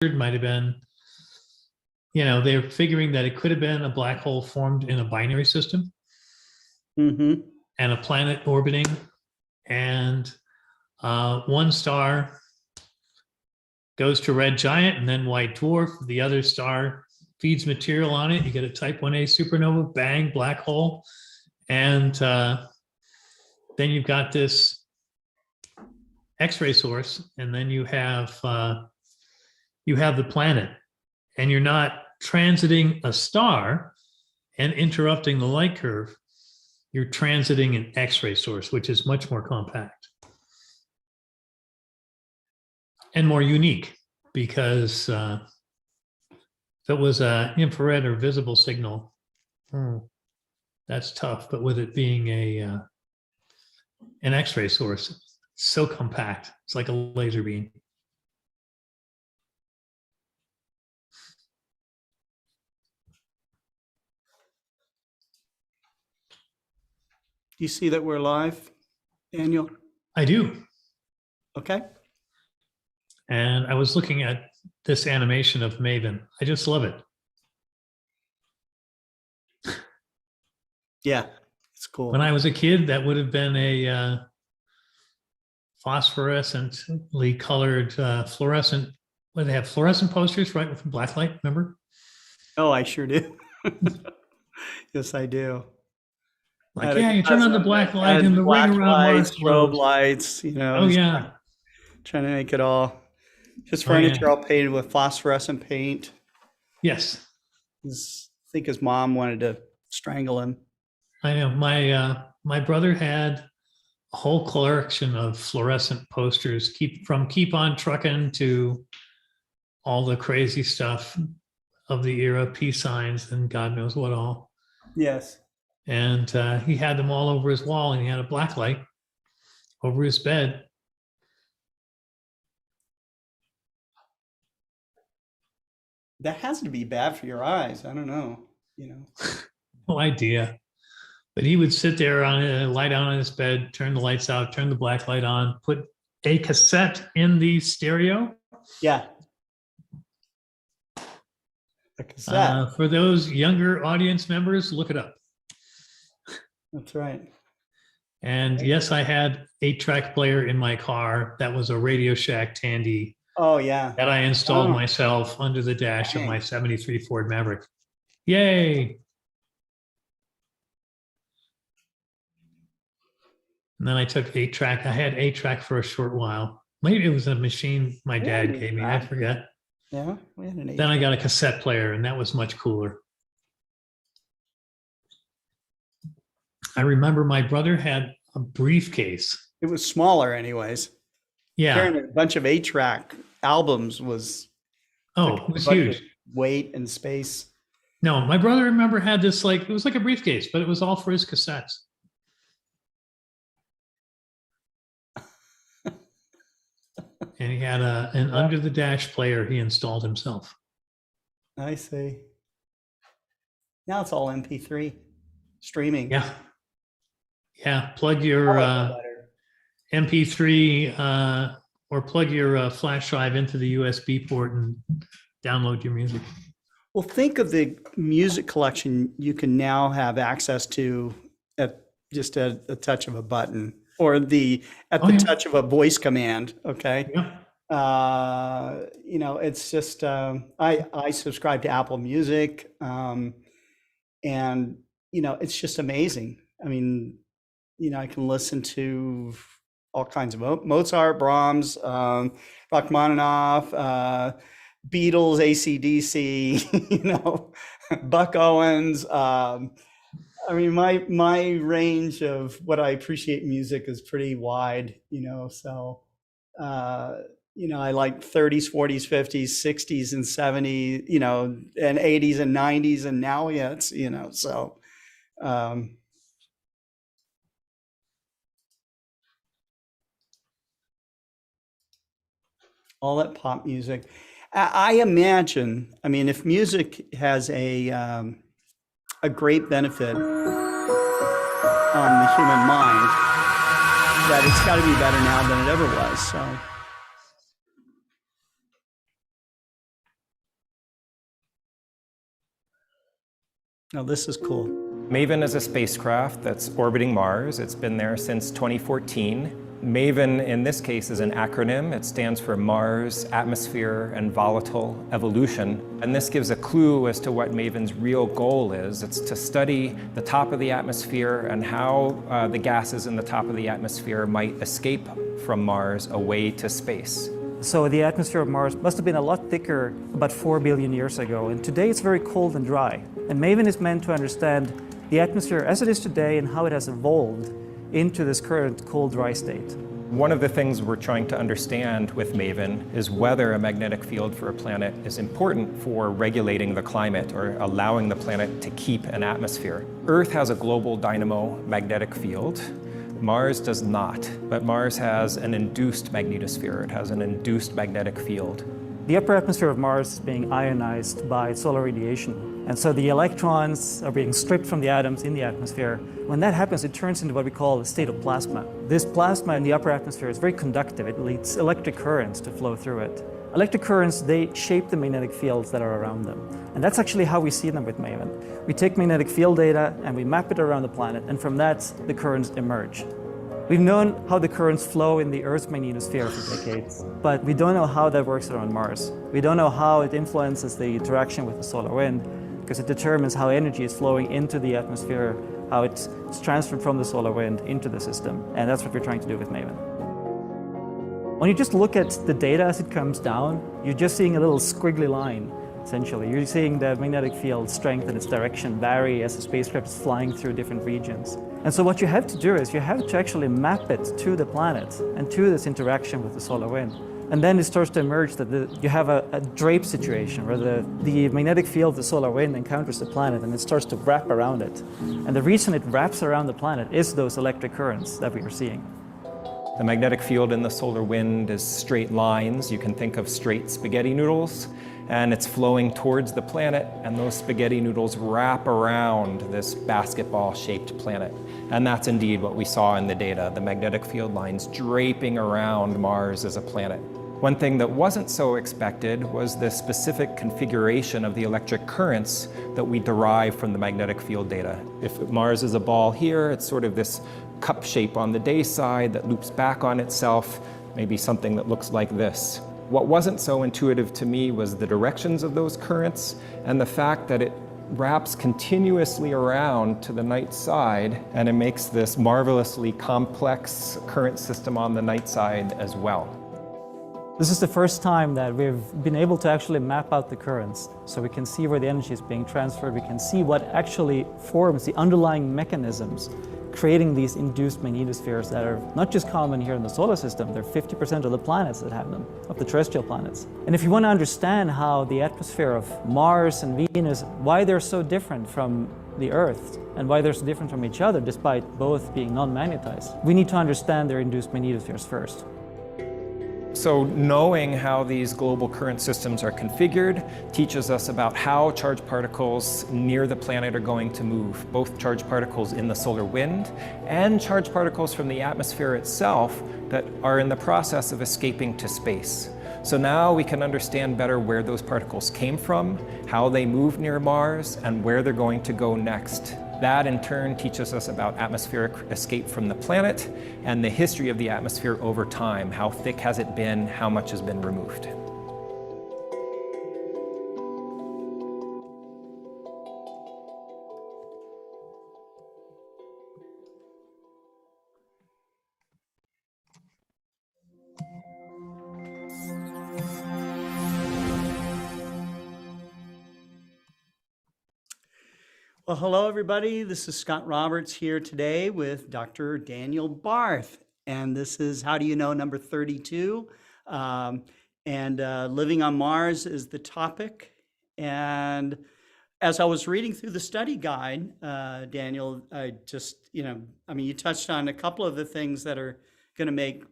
might have been, they're figuring that it could have been a black hole formed in a binary system Mm-hmm. and a planet orbiting, and one star goes to red giant and then white dwarf. The other star feeds material on it. You get a type 1a supernova, bang, black hole. And then you've got this X-ray source, and then you have the planet, and you're not transiting a star and interrupting the light curve. You're transiting an X-ray source, which is much more compact and more unique, because if it was an infrared or visible signal, that's tough. But with it being an X-ray source, it's so compact, it's like a laser beam. Do you see that we're live, Daniel? I do. Okay. And I was looking at this animation of Maven. I just love it. Yeah, it's cool. When I was a kid, that would have been a phosphorescently colored fluorescent. What, they have fluorescent posters, right, with black light, remember? Oh, I sure do. Yes, I do. Like, yeah, you turn on the black light and the ring around Mars strobe glows. lights, Oh, yeah. Trying to make it all, his furniture all painted with phosphorescent paint. Yes. I think his mom wanted to strangle him. I know. My brother had a whole collection of fluorescent posters, keep on trucking to all the crazy stuff of the era, peace signs and God knows what all. Yes. And he had them all over his wall, and he had a black light over his bed. That has to be bad for your eyes. I don't know, No idea. But he would sit there lie down on his bed, turn the lights out, turn the black light on, put a cassette in the stereo. Yeah. A cassette. For those younger audience members, look it up. That's right. And yes, I had 8-track player in my car. That was a Radio Shack Tandy. Oh, yeah. That I installed myself under the dash of my 73 Ford Maverick. Yay. And then I took 8-track. I had 8-track for a short while. Maybe it was a machine my dad gave me. I forget. Yeah, we had an 8-track. Then I got a cassette player, and that was much cooler. I remember my brother had a briefcase. It was smaller anyways. Yeah. Carrying a bunch of 8-track albums was it was huge. Weight and space. No, my brother, remember, had this, like, it was like a briefcase, but it was all for his cassettes. And he had an under the dash player he installed himself. I see. Now it's all MP3 streaming. Yeah. Yeah. Plug your MP3 or plug your flash drive into the USB port and download your music. Well, think of the music collection you can now have access to at just a touch of a button, or at the touch of a voice command. Okay. Yeah. It's just, I subscribe to Apple Music, and, it's just amazing. I mean, I can listen to all kinds of Mozart, Brahms, Rachmaninoff, Beatles, AC/DC, Buck Owens. I mean, my range of what I appreciate in music is pretty wide, so, I like 30s, 40s, 50s, 60s, and 70s, and 80s and 90s, and now it's, so. All that pop music. I imagine, if music has a great benefit on the human mind, that it's got to be better now than it ever was. So Now this is cool. Maven is a spacecraft that's orbiting Mars. It's been there since 2014. Maven, in this case, is an acronym. It stands for Mars, Atmosphere, and Volatile Evolution. And this gives a clue as to what Maven's real goal is. It's to study the top of the atmosphere and how the gases in the top of the atmosphere might escape from Mars away to space. So the atmosphere of Mars must have been a lot thicker about 4 billion years ago, and today it's very cold and dry. And Maven is meant to understand the atmosphere as it is today and how it has evolved into this current cold, dry state. One of the things we're trying to understand with Maven is whether a magnetic field for a planet is important for regulating the climate or allowing the planet to keep an atmosphere. Earth has a global dynamo magnetic field. Mars does not, but Mars has an induced magnetosphere. It has an induced magnetic field. The upper atmosphere of Mars is being ionized by solar radiation. And so the electrons are being stripped from the atoms in the atmosphere. When that happens, it turns into what we call a state of plasma. This plasma in the upper atmosphere is very conductive. It leads electric currents to flow through it. Electric currents, they shape the magnetic fields that are around them. And that's actually how we see them with Maven. We take magnetic field data and we map it around the planet, and from that, the currents emerge. We've known how the currents flow in the Earth's magnetosphere for decades, but we don't know how that works around Mars. We don't know how it influences the interaction with the solar wind, because it determines how energy is flowing into the atmosphere, how it's transferred from the solar wind into the system. And that's what we're trying to do with Maven. When you just look at the data as it comes down, you're just seeing a little squiggly line, essentially. You're seeing the magnetic field strength and its direction vary as the spacecraft is flying through different regions. And so what you have to do is you have to actually map it to the planet and to this interaction with the solar wind. And then it starts to emerge that you have a drape situation where the magnetic field of the solar wind encounters the planet and it starts to wrap around it. And the reason it wraps around the planet is those electric currents that we are seeing. The magnetic field in the solar wind is straight lines. You can think of straight spaghetti noodles, and it's flowing towards the planet, and those spaghetti noodles wrap around this basketball-shaped planet. And that's indeed what we saw in the data, the magnetic field lines draping around Mars as a planet. One thing that wasn't so expected was the specific configuration of the electric currents that we derive from the magnetic field data. If Mars is a ball here, it's sort of this cup shape on the day side that loops back on itself, maybe something that looks like this. What wasn't so intuitive to me was the directions of those currents and the fact that it wraps continuously around to the night side, and it makes this marvelously complex current system on the night side as well. This is the first time that we've been able to actually map out the currents, so we can see where the energy is being transferred. We can see what actually forms the underlying mechanisms creating these induced magnetospheres that are not just common here in the solar system, they're 50% of the planets that have them, of the terrestrial planets. And if you want to understand how the atmosphere of Mars and Venus, why they're so different from the Earth, and why they're so different from each other despite both being non-magnetized, we need to understand their induced magnetospheres first. So knowing how these global current systems are configured teaches us about how charged particles near the planet are going to move, both charged particles in the solar wind and charged particles from the atmosphere itself that are in the process of escaping to space. So now we can understand better where those particles came from, how they move near Mars, and where they're going to go next. That in turn teaches us about atmospheric escape from the planet and the history of the atmosphere over time. How thick has it been? How much has been removed? Well, hello, everybody. This is Scott Roberts here today with Dr. Daniel Barth. And this is How Do You Know number 32. Living on Mars is the topic. And as I was reading through the study guide, Daniel, I just, you touched on a couple of the things that are going to make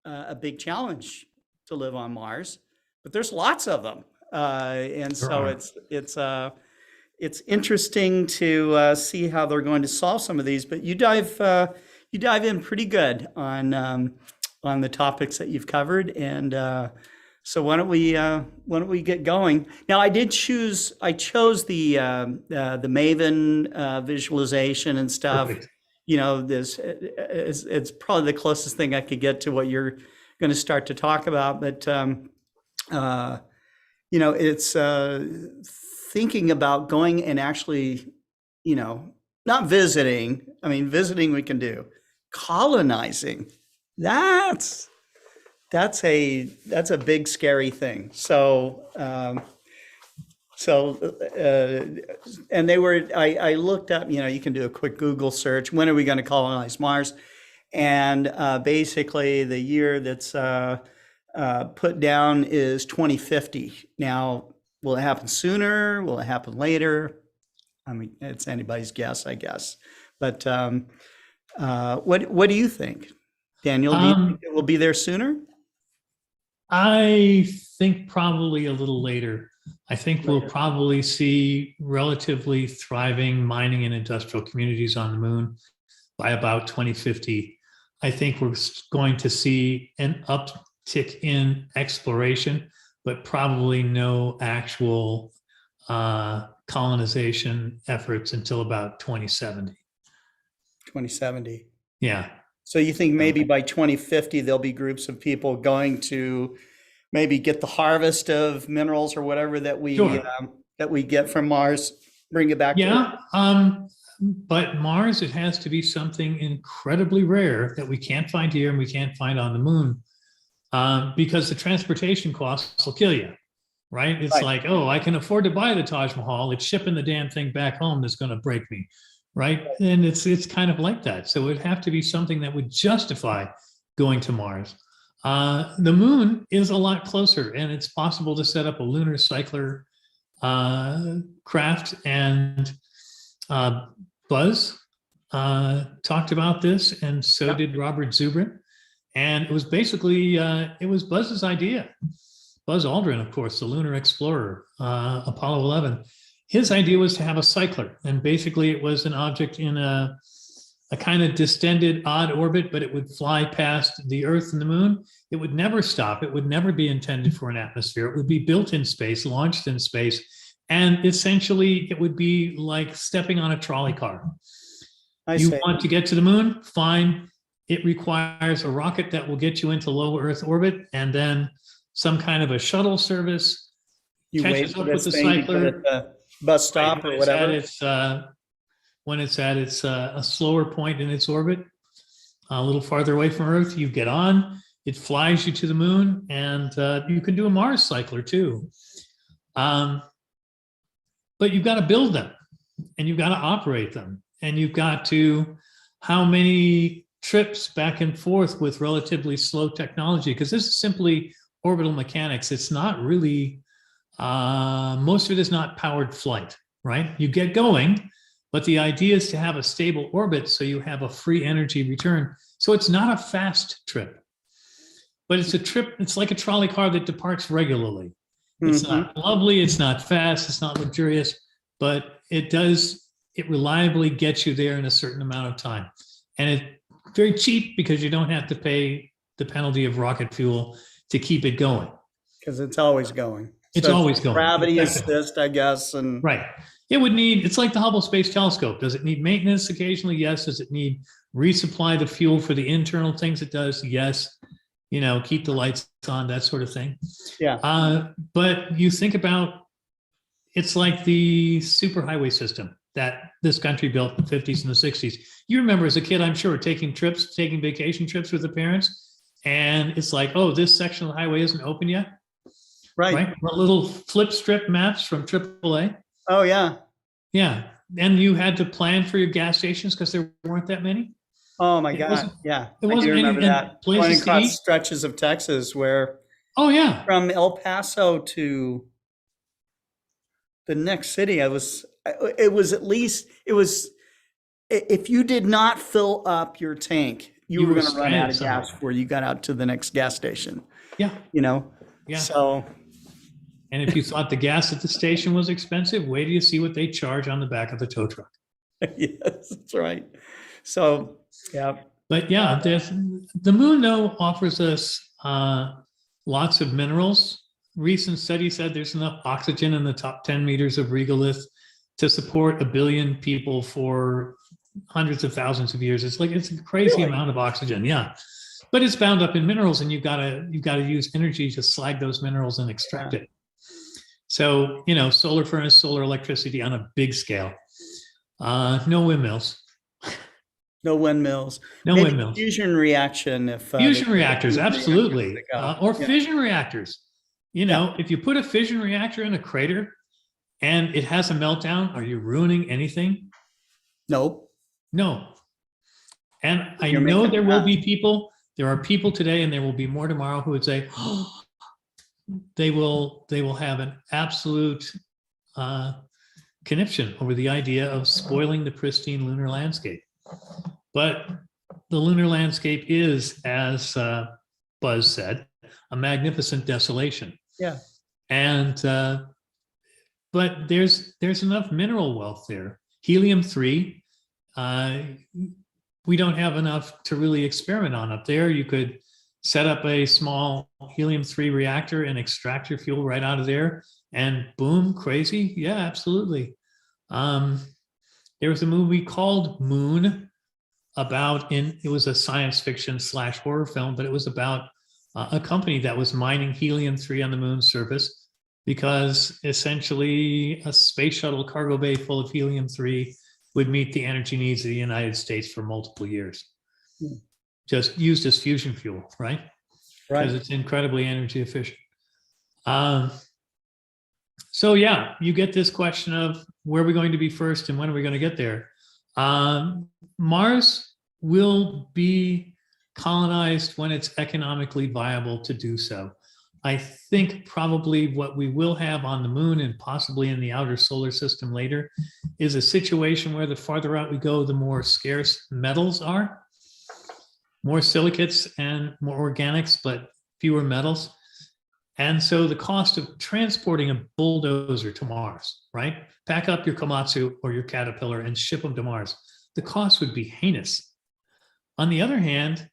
a big challenge to live on Mars, but there's lots of them. It's interesting to see how they're going to solve some of these, but you dive in pretty good on the topics that you've covered, and So why don't we get going? Now I chose the Maven visualization and stuff. Perfect. This it's probably the closest thing I could get to what you're going to start to talk about. But it's thinking about going and actually, not visiting. I mean, visiting we can do. Colonizing, that's a big scary thing. So and they were, I looked up, you can do a quick Google search. When are we going to colonize Mars? And basically the year that's put down is 2050. Now, will it happen sooner? Will it happen later? I mean, it's anybody's guess, I guess. But what do you think, Daniel? Do you think it will be there sooner? I think probably a little later. I think we'll probably see relatively thriving mining and industrial communities on the moon by about 2050. I think we're going to see an uptick in exploration, but probably no actual colonization efforts until about 2070. 2070. Yeah. So you think maybe by 2050, there'll be groups of people going to maybe get the harvest of minerals or whatever that we get from Mars, bring it back to Earth? But Mars, it has to be something incredibly rare that we can't find here and we can't find on the moon, because the transportation costs will kill you, right? It's like, oh, I can afford to buy the Taj Mahal. It's shipping the damn thing back home that's going to break me, right? And it's kind of like that. So it would have to be something that would justify going to Mars. The moon is a lot closer, and it's possible to set up a lunar cycler craft. And Buzz talked about this, and so did Robert Zubrin. And it was basically, it was Buzz's idea. Buzz Aldrin, of course, the lunar explorer, Apollo 11. His idea was to have a cycler, and basically it was an object in a kind of distended, odd orbit, but it would fly past the Earth and the moon. It would never stop. It would never be intended for an atmosphere. It would be built in space, launched in space, and essentially it would be like stepping on a trolley car. You want to get to the moon? Fine. It requires a rocket that will get you into low Earth orbit, and then some kind of a shuttle service. You catches wait up for with this the thing to cycler. get at the bus stop or whatever. When it's at its a slower point in its orbit, a little farther away from Earth, you get on. It flies you to the moon, and you can do a Mars cycler too. But you've got to build them, and you've got to operate them, and you've got to, how many trips back and forth with relatively slow technology, because this is simply orbital mechanics. It's not really, most of it is not powered flight, right? You get going, but the idea is to have a stable orbit so you have a free energy return. So it's not a fast trip, but it's a trip. It's like a trolley car that departs regularly. It's not lovely, it's not fast, it's not luxurious, but it reliably gets you there in a certain amount of time. And it's very cheap because you don't have to pay the penalty of rocket fuel to keep it going. Because it's always going. It's always going. Gravity assist, I guess. And right. It's like the Hubble Space Telescope. Does it need maintenance occasionally? Yes. Does it need resupply the fuel for the internal things it does? Yes. Keep the lights on, that sort of thing. Yeah. But you think about, it's like the superhighway system that this country built in the 50s and the 60s. You remember as a kid, I'm sure, taking vacation trips with the parents. And it's like, oh, this section of the highway isn't open yet. Right. The little flip strip maps from AAA. Oh, yeah. Yeah. And you had to plan for your gas stations because there weren't that many. Oh my God! Yeah, it wasn't. I do remember that. Going across eat. Stretches of Texas where. Oh yeah. From El Paso to the next city, it was if you did not fill up your tank, you were going to run out of gas before you got out to the next gas station. Yeah. Yeah. So. And if you thought the gas at the station was expensive, wait till you see what they charge on the back of the tow truck. Yes, that's right. So, yeah. But yeah, the moon, though, offers us lots of minerals. Recent study said there's enough oxygen in the top 10 meters of regolith to support 1 billion people for hundreds of thousands of years. It's a crazy Really? amount of oxygen. Yeah. But it's bound up in minerals, and you've got to use energy to slag those minerals and extract it. So, solar furnace, solar electricity on a big scale. No windmills. No windmills. No Maybe windmills. fusion reaction. If Fusion reactors, absolutely. Or Yeah. fission reactors. If you put a fission reactor in a crater and it has a meltdown, are you ruining anything? No. No. And I You're know making there it will up. be people, there are people today, and there will be more tomorrow, who would say, oh, they will have an absolute conniption over the idea of spoiling the pristine lunar landscape. But the lunar landscape is, as Buzz said, a magnificent desolation. Yeah. And but there's enough mineral wealth there. Helium-3, we don't have enough to really experiment on up there. You could set up a small helium-3 reactor and extract your fuel right out of there, and boom, crazy. Yeah, absolutely. There was a movie called Moon it was a science fiction / horror film, but it was about a company that was mining helium-3 on the moon's surface, because essentially a space shuttle cargo bay full of helium-3 would meet the energy needs of the United States for multiple years. Just used as fusion fuel, right? Right. Because it's incredibly energy efficient. So yeah, you get this question of where are we going to be first and when are we going to get there? Mars will be colonized when it's economically viable to do so. I think probably what we will have on the moon, and possibly in the outer solar system later, is a situation where the farther out we go, the more scarce metals are. More silicates and more organics, but fewer metals. And so the cost of transporting a bulldozer to Mars, right? Pack up your Komatsu or your Caterpillar and ship them to Mars. The cost would be heinous. On the other hand,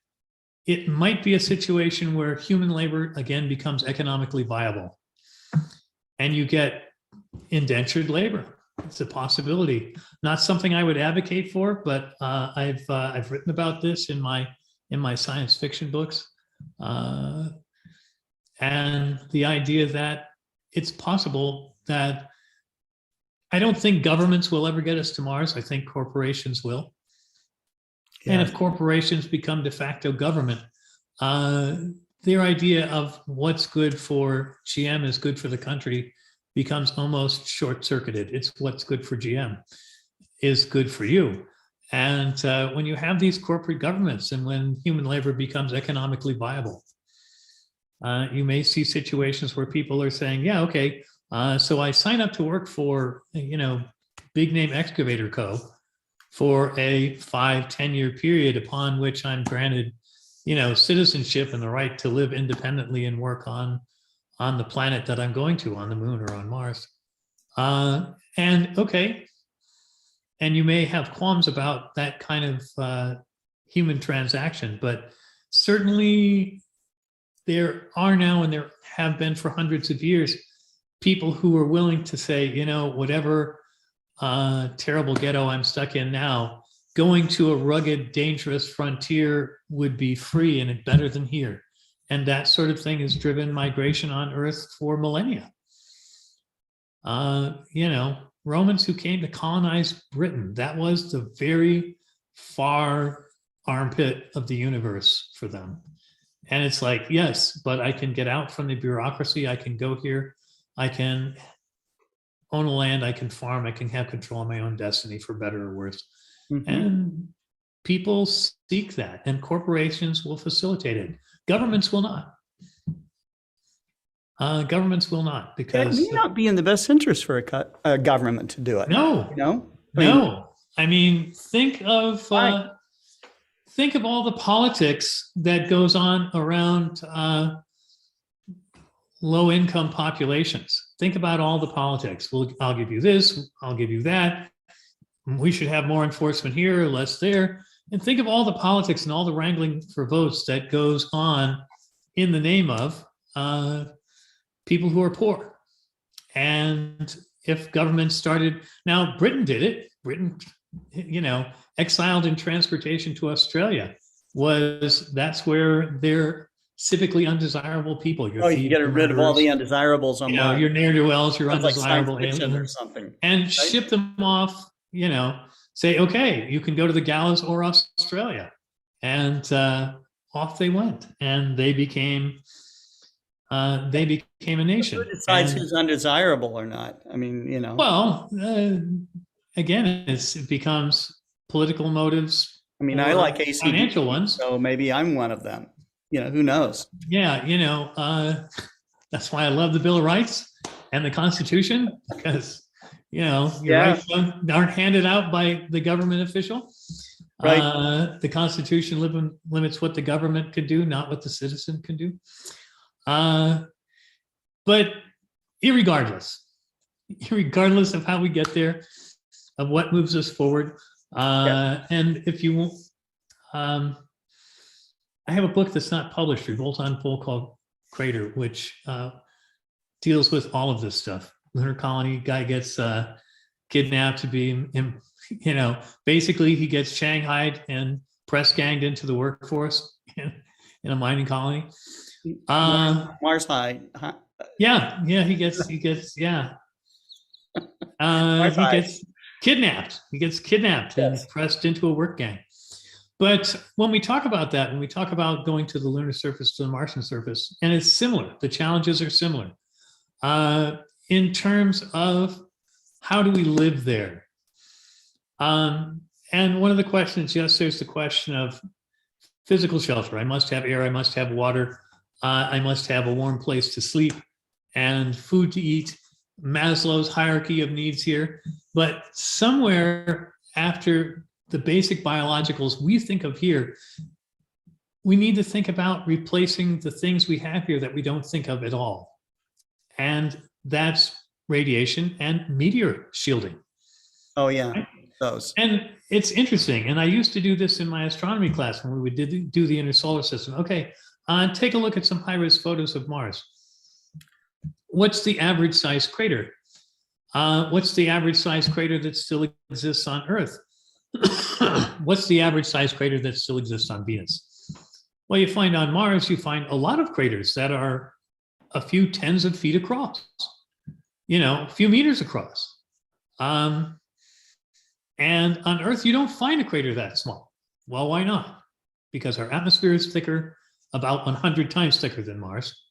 it might be a situation where human labor again becomes economically viable, and you get indentured labor. It's a possibility. Not something I would advocate for, but I've written about this in my science fiction books, and the idea that it's possible that I don't think governments will ever get us to Mars. I think corporations will. Yeah. And if corporations become de facto government, their idea of what's good for GM is good for the country becomes almost short-circuited. It's what's good for GM is good for you. And when you have these corporate governments and when human labor becomes economically viable, you may see situations where people are saying, yeah, okay, so I sign up to work for, big name excavator co. for a 5-10 year period, upon which I'm granted, citizenship and the right to live independently and work on the planet that I'm going to, on the moon or on Mars. And okay, and you may have qualms about that kind of human transaction, but certainly there are now, and there have been for hundreds of years, people who are willing to say, whatever terrible ghetto I'm stuck in now, going to a rugged, dangerous frontier would be free and better than here. And that sort of thing has driven migration on Earth for millennia. Romans who came to colonize Britain, that was the very far armpit of the universe for them. And it's like, yes, but I can get out from the bureaucracy. I can go here. I can own a land. I can farm. I can have control of my own destiny, for better or worse. Mm-hmm. And people seek that, and corporations will facilitate it. Governments will not. Governments will not, because it may not be in the best interest for a government to do it. No, no. I mean, think of all the politics that goes on around low-income populations. Think about all the politics. Well, I'll give you this. I'll give you that. We should have more enforcement here, less there. And think of all the politics and all the wrangling for votes that goes on in the name of people who are poor. And if government started, now Britain did it. Britain, exiled in transportation to Australia that's where they're civically undesirable people. Oh, you get rid of all the undesirables on Mars. Your ne'er-do-wells, your Sounds like undesirable science fiction or aliens, something. and right? ship them off. Say, okay, you can go to the gallows or Australia, and off they went, and they became a nation. Who decides who's undesirable or not? I mean, Well, again, it becomes political motives. I mean, I like ACDC, financial ones, so maybe I'm one of them. Who knows? Yeah, that's why I love the Bill of Rights and the Constitution, because your rights aren't handed out by the government official. Right. The Constitution limits what the government can do, not what the citizen can do. But irregardless of how we get there, of what moves us forward, and if you won't, I have a book that's not published, Revolt on called Crater, which deals with all of this stuff. Lunar colony guy gets kidnapped to be, basically he gets shanghaied and press ganged into the workforce in a mining colony. Mars High. Yeah, he gets kidnapped. He gets kidnapped and pressed into a work gang. But when we talk about that, when we talk about going to the lunar surface, to the Martian surface, and it's similar, the challenges are similar in terms of how do we live there? And one of the questions, yes, there's the question of physical shelter. I must have air, I must have water, I must have a warm place to sleep and food to eat, Maslow's hierarchy of needs here. But somewhere after the basic biologicals we think of here, we need to think about replacing the things we have here that we don't think of at all. And that's radiation and meteor shielding. Oh, yeah, right? those. And it's interesting. And I used to do this in my astronomy class when we would do the inner solar system. Okay, take a look at some high-res photos of Mars. What's the average size crater? What's the average size crater that still exists on Earth? What's the average size crater that still exists on Venus? Well, you find on Mars, you find a lot of craters that are a few tens of feet across, a few meters across. And on Earth, you don't find a crater that small. Well, why not? Because our atmosphere is thicker, about 100 times thicker than Mars.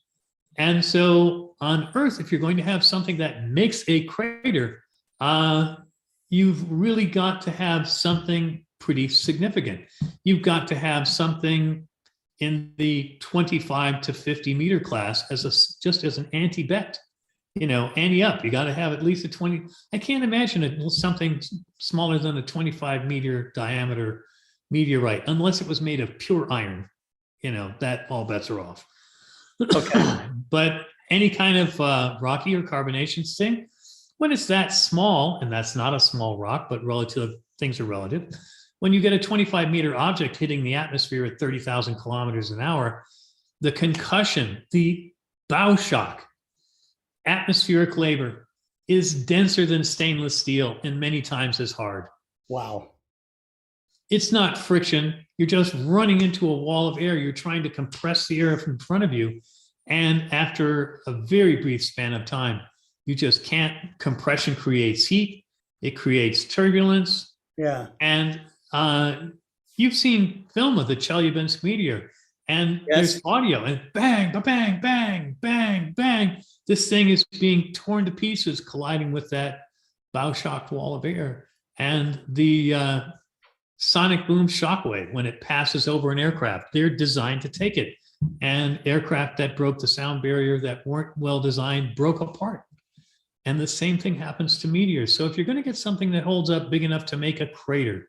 And so on Earth, if you're going to have something that makes a crater, you've really got to have something pretty significant. You've got to have something in the 25 to 50 meter class just as an anti-bet, ante up. You got to have at least a 20. I can't imagine something smaller than a 25 meter diameter meteorite, unless it was made of pure iron. That all bets are off. Okay. But any kind of rocky or carbonation thing, when it's that small, and that's not a small rock, but things are relative. When you get a 25 meter object hitting the atmosphere at 30,000 kilometers an hour, the concussion, the bow shock, atmospheric labor is denser than stainless steel and many times as hard. Wow. It's not friction. You're just running into a wall of air. You're trying to compress the air in front of you. And after a very brief span of time, you just can't. Compression creates heat. It creates turbulence. Yeah. And you've seen film of the Chelyabinsk meteor, and there's audio, and bang, bang, bang, bang, bang. This thing is being torn to pieces, colliding with that bow shocked wall of air. And the sonic boom shockwave, when it passes over an aircraft, they're designed to take it. And aircraft that broke the sound barrier that weren't well designed broke apart. And the same thing happens to meteors. So if you're going to get something that holds up big enough to make a crater,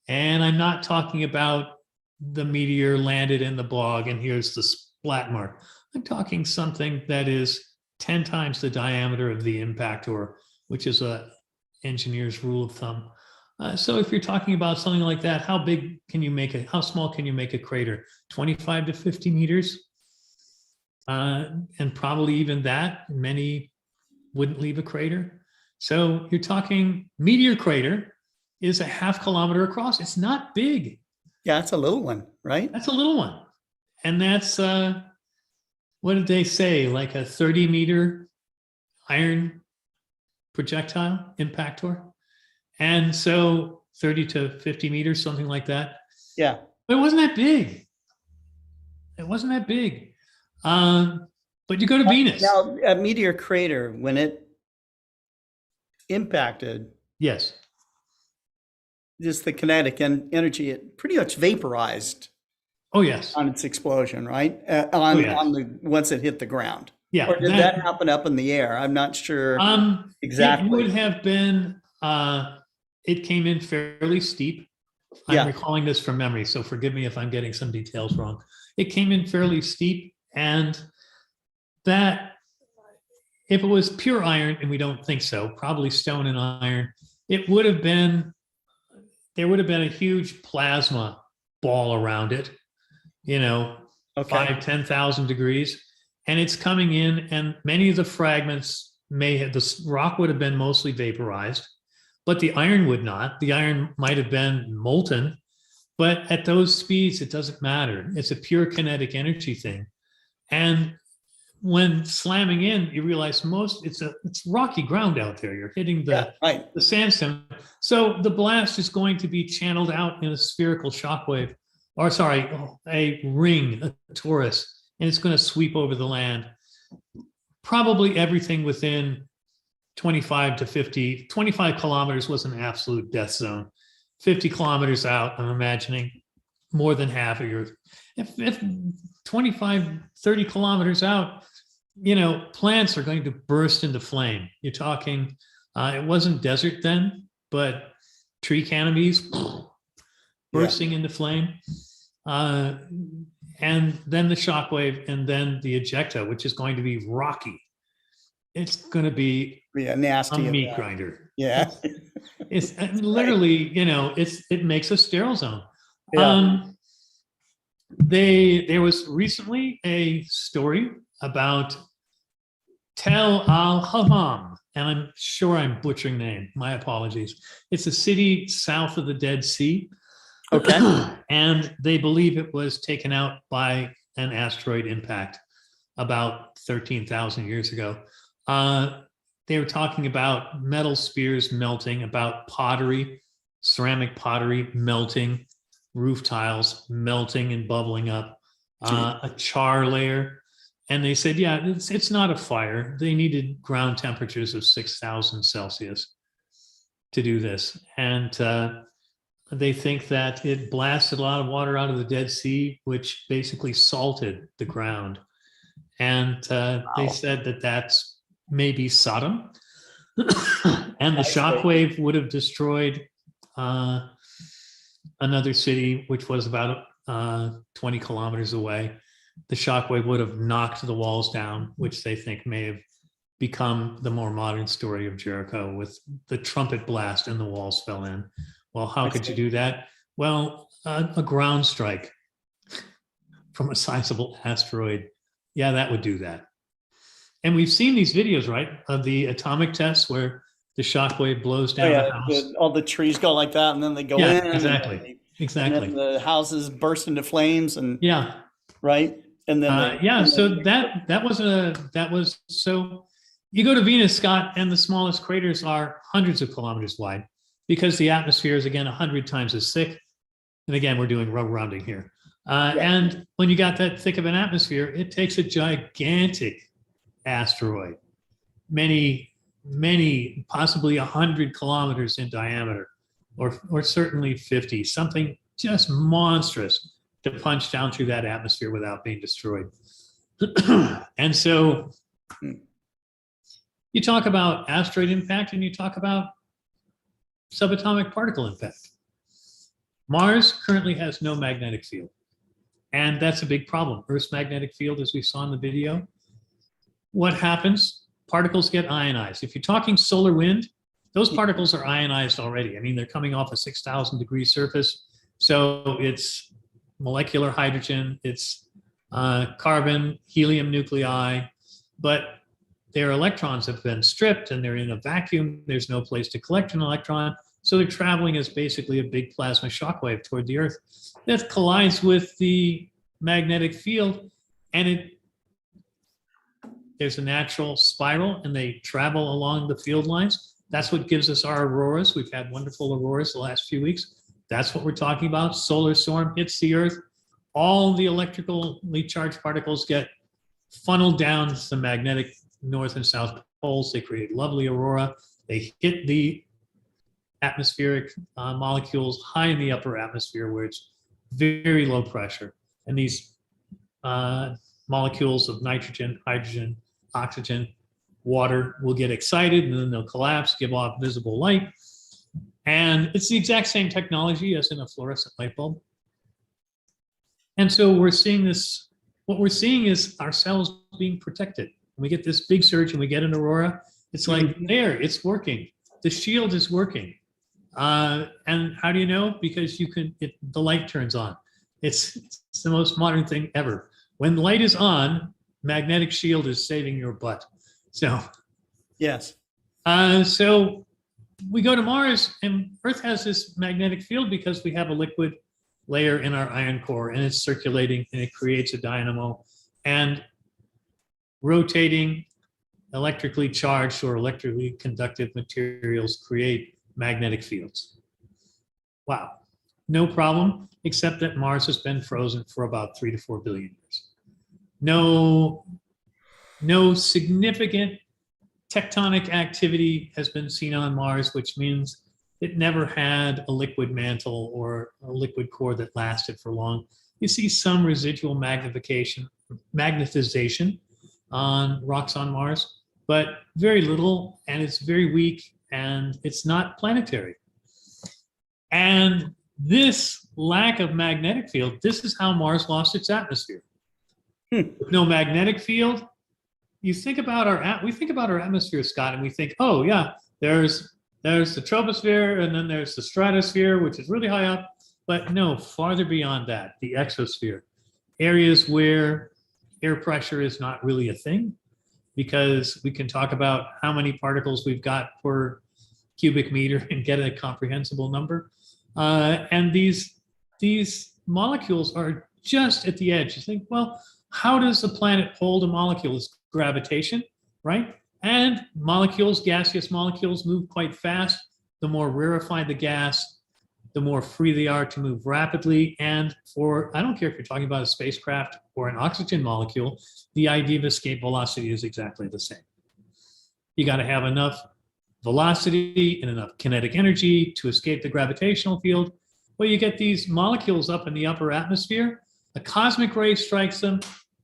and I'm not talking about the meteor landed in the bog and here's the splat mark. I'm talking something that is 10 times the diameter of the impactor, which is a engineer's rule of thumb. So if you're talking about something like that, how small can you make a crater? 25 to 50 meters? And probably even that, many wouldn't leave a crater. So you're talking Meteor Crater is a ½ kilometer across. It's not big. Yeah, it's a little one, right? That's a little one. And that's, what did they say? Like a 30-meter iron projectile impactor. And so 30 to 50 meters, something like that. Yeah. But it wasn't that big. It wasn't that big. But you go to Venus. Now, at Meteor Crater, when it impacted, Yes. just the kinetic energy, it pretty much vaporized Oh, yes. on its explosion, right? Yeah. On the once it hit the ground. Yeah. Or did that happen up in the air? I'm not sure exactly. It would have been, it came in fairly steep. I'm Yeah. recalling this from memory, so forgive me if I'm getting some details wrong. It came in fairly steep, and that, if it was pure iron, and we don't think so, probably stone and iron, it would have been, there would have been a huge plasma ball around it, you know, Okay. 10,000 degrees. And it's coming in, and many of the fragments may have, the rock would have been mostly vaporized, but the iron would not. The iron might have been molten, but at those speeds, it doesn't matter. It's a pure kinetic energy thing. And when slamming in, you realize it's rocky ground out there. You're hitting Yeah, right. the sandstone. So the blast is going to be channeled out in a spherical shockwave, or sorry, a ring, a torus, and it's going to sweep over the land. Probably everything within 25 to 50, 25 kilometers was an absolute death zone. 50 kilometers out, I'm imagining more than half of your, if 25, 30 kilometers out, you know, plants are going to burst into flame. You're talking, it wasn't desert then, but tree canopies bursting into flame. And then the shockwave, and then the ejecta, which is going to be rocky. It's going to be Yeah, a nasty. meat grinder. Yeah. It's literally, you know, it makes a sterile zone. Yeah. There was recently a story about Tel Al-Hammam, and I'm sure I'm butchering the name. My apologies. It's a city south of the Dead Sea. Okay. And they believe it was taken out by an asteroid impact about 13,000 years ago. They were talking about metal spears melting, about pottery, ceramic pottery melting, roof tiles melting and bubbling up, a char layer. And they said, yeah, it's not a fire. They needed ground temperatures of 6,000 Celsius to do this. And they think that it blasted a lot of water out of the Dead Sea, which basically salted the ground. And they said that that's maybe Sodom. And the shockwave would have destroyed another city, which was about 20 kilometers away. The shockwave would have knocked the walls down, which they think may have become the more modern story of Jericho, with the trumpet blast and the walls fell in. Well, how could you do that? Well, a ground strike from a sizable asteroid. Yeah, that would do that. And we've seen these videos, right, of the atomic tests where the shockwave blows down the house. All the trees go like that, and then they go in. Exactly. Exactly. And then the houses burst into flames, and yeah, right. And then that was so. You go to Venus, Scott, and the smallest craters are hundreds of kilometers wide, because the atmosphere is, again, 100 times as thick. And again, we're doing rubber rounding here. And when you got that thick of an atmosphere, it takes a gigantic asteroid, many, possibly 100 kilometers in diameter, or certainly 50, something just monstrous to punch down through that atmosphere without being destroyed. And so you talk about asteroid impact, and you talk about subatomic particle impact. Mars currently has no magnetic field, and that's a big problem. Earth's magnetic field, as we saw in the video, what happens? Particles get ionized. If you're talking solar wind, those particles are ionized already. I mean, they're coming off a 6,000 degree surface, so it's molecular hydrogen, it's carbon, helium nuclei, but their electrons have been stripped and they're in a vacuum. There's no place to collect an electron. So they're traveling as basically a big plasma shockwave toward the Earth that collides with the magnetic field, and there's a natural spiral and they travel along the field lines. That's what gives us our auroras. We've had wonderful auroras the last few weeks. That's what we're talking about. Solar storm hits the Earth. All the electrically charged particles get funneled down the magnetic north and south poles. They create lovely aurora. They hit the atmospheric molecules high in the upper atmosphere where it's very low pressure. And these molecules of nitrogen, hydrogen, oxygen, water will get excited and then they'll collapse, give off visible light. And it's the exact same technology as in a fluorescent light bulb. And so we're seeing this, what we're seeing is our cells being protected. When we get this big surge and we get an aurora, it's like, there, it's working. The shield is working. And how do you know? Because the light turns on. It's the most modern thing ever. When the light is on, magnetic shield is saving your butt. So, Yes. So we go to Mars, and Earth has this magnetic field because we have a liquid layer in our iron core, and it's circulating, and it creates a dynamo. And rotating electrically charged or electrically conductive materials create magnetic fields. Wow. No problem, except that Mars has been frozen for about 3 to 4 billion years. No significant tectonic activity has been seen on Mars, which means it never had a liquid mantle or a liquid core that lasted for long. You see some residual magnetization on rocks on Mars, but very little, and it's very weak, and it's not planetary. And this lack of magnetic field, this is how Mars lost its atmosphere. With no magnetic field, we think about our atmosphere, Scott, and we think, oh yeah, there's the troposphere, and then there's the stratosphere, which is really high up. But no, farther beyond that, the exosphere, areas where air pressure is not really a thing, because we can talk about how many particles we've got per cubic meter and get a comprehensible number. And these molecules are just at the edge. You think, well, how does the planet hold a molecule? It's gravitation, right? And molecules, gaseous molecules, move quite fast. The more rarefied the gas, the more free they are to move rapidly. And I don't care if you're talking about a spacecraft or an oxygen molecule, the idea of escape velocity is exactly the same. You got to have enough velocity and enough kinetic energy to escape the gravitational field. Well, you get these molecules up in the upper atmosphere, a cosmic ray strikes them,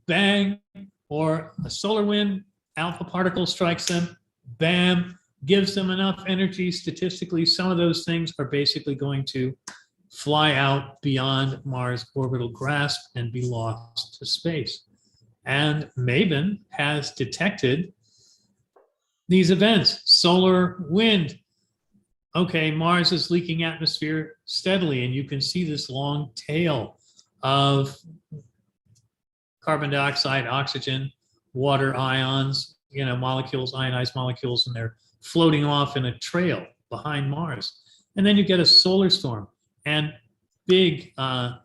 bang, or a solar wind, alpha particle strikes them, bam, gives them enough energy. Statistically, some of those things are basically going to fly out beyond Mars' orbital grasp and be lost to space. And Maven has detected these events. Solar wind. Okay, Mars is leaking atmosphere steadily, and you can see this long tail of carbon dioxide, oxygen, water ions, molecules, ionized molecules, and they're floating off in a trail behind Mars. And then you get a solar storm and big, I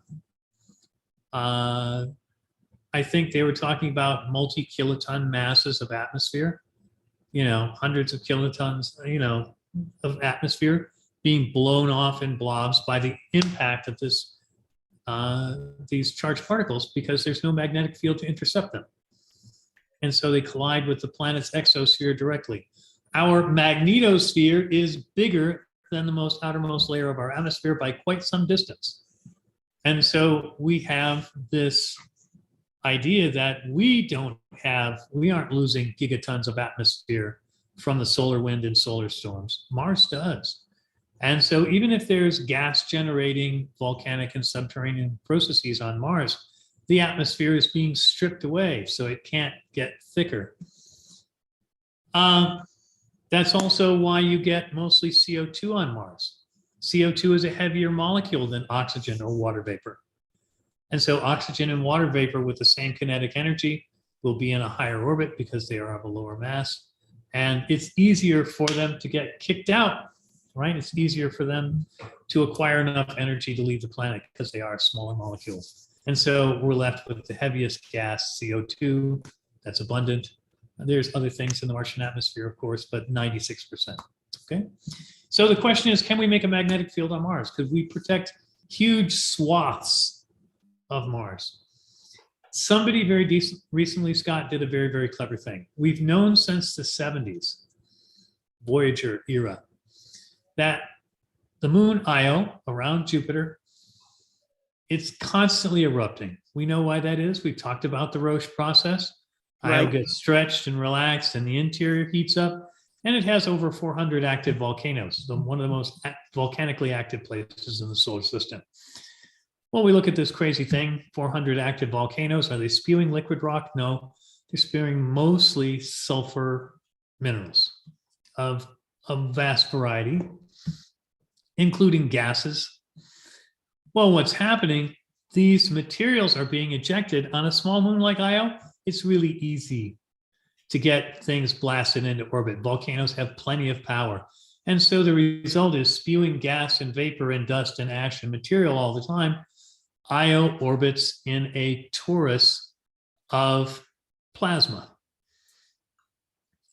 think they were talking about multi-kiloton masses of atmosphere, hundreds of kilotons, of atmosphere being blown off in blobs by the impact of these charged particles, because there's no magnetic field to intercept them. And so they collide with the planet's exosphere directly. Our magnetosphere is bigger than the most outermost layer of our atmosphere by quite some distance. And so we have this idea that we aren't losing gigatons of atmosphere from the solar wind and solar storms. Mars does. And so even if there's gas generating volcanic and subterranean processes on Mars, the atmosphere is being stripped away, so it can't get thicker. That's also why you get mostly CO2 on Mars. CO2 is a heavier molecule than oxygen or water vapor. And so oxygen and water vapor with the same kinetic energy will be in a higher orbit because they are of a lower mass. And it's easier for them to get kicked out, right? It's easier for them to acquire enough energy to leave the planet because they are smaller molecules. And so we're left with the heaviest gas, CO2, that's abundant. There's other things in the Martian atmosphere, of course, but 96%. Okay. So the question is, can we make a magnetic field on Mars? Could we protect huge swaths of Mars? Somebody very recently, Scott, did a very, very clever thing. We've known since the 70s, Voyager era, that the moon Io around Jupiter, it's constantly erupting. We know why that is. We've talked about the Roche process. Io gets stretched and relaxed and the interior heats up, and it has over 400 active volcanoes, one of the most volcanically active places in the solar system. Well, we look at this crazy thing, 400 active volcanoes. Are they spewing liquid rock? No, they're spewing mostly sulfur minerals of a vast variety, including gases. Well, what's happening, these materials are being ejected on a small moon like Io. It's really easy to get things blasted into orbit. Volcanoes have plenty of power. And so the result is spewing gas and vapor and dust and ash and material all the time. Io orbits in a torus of plasma.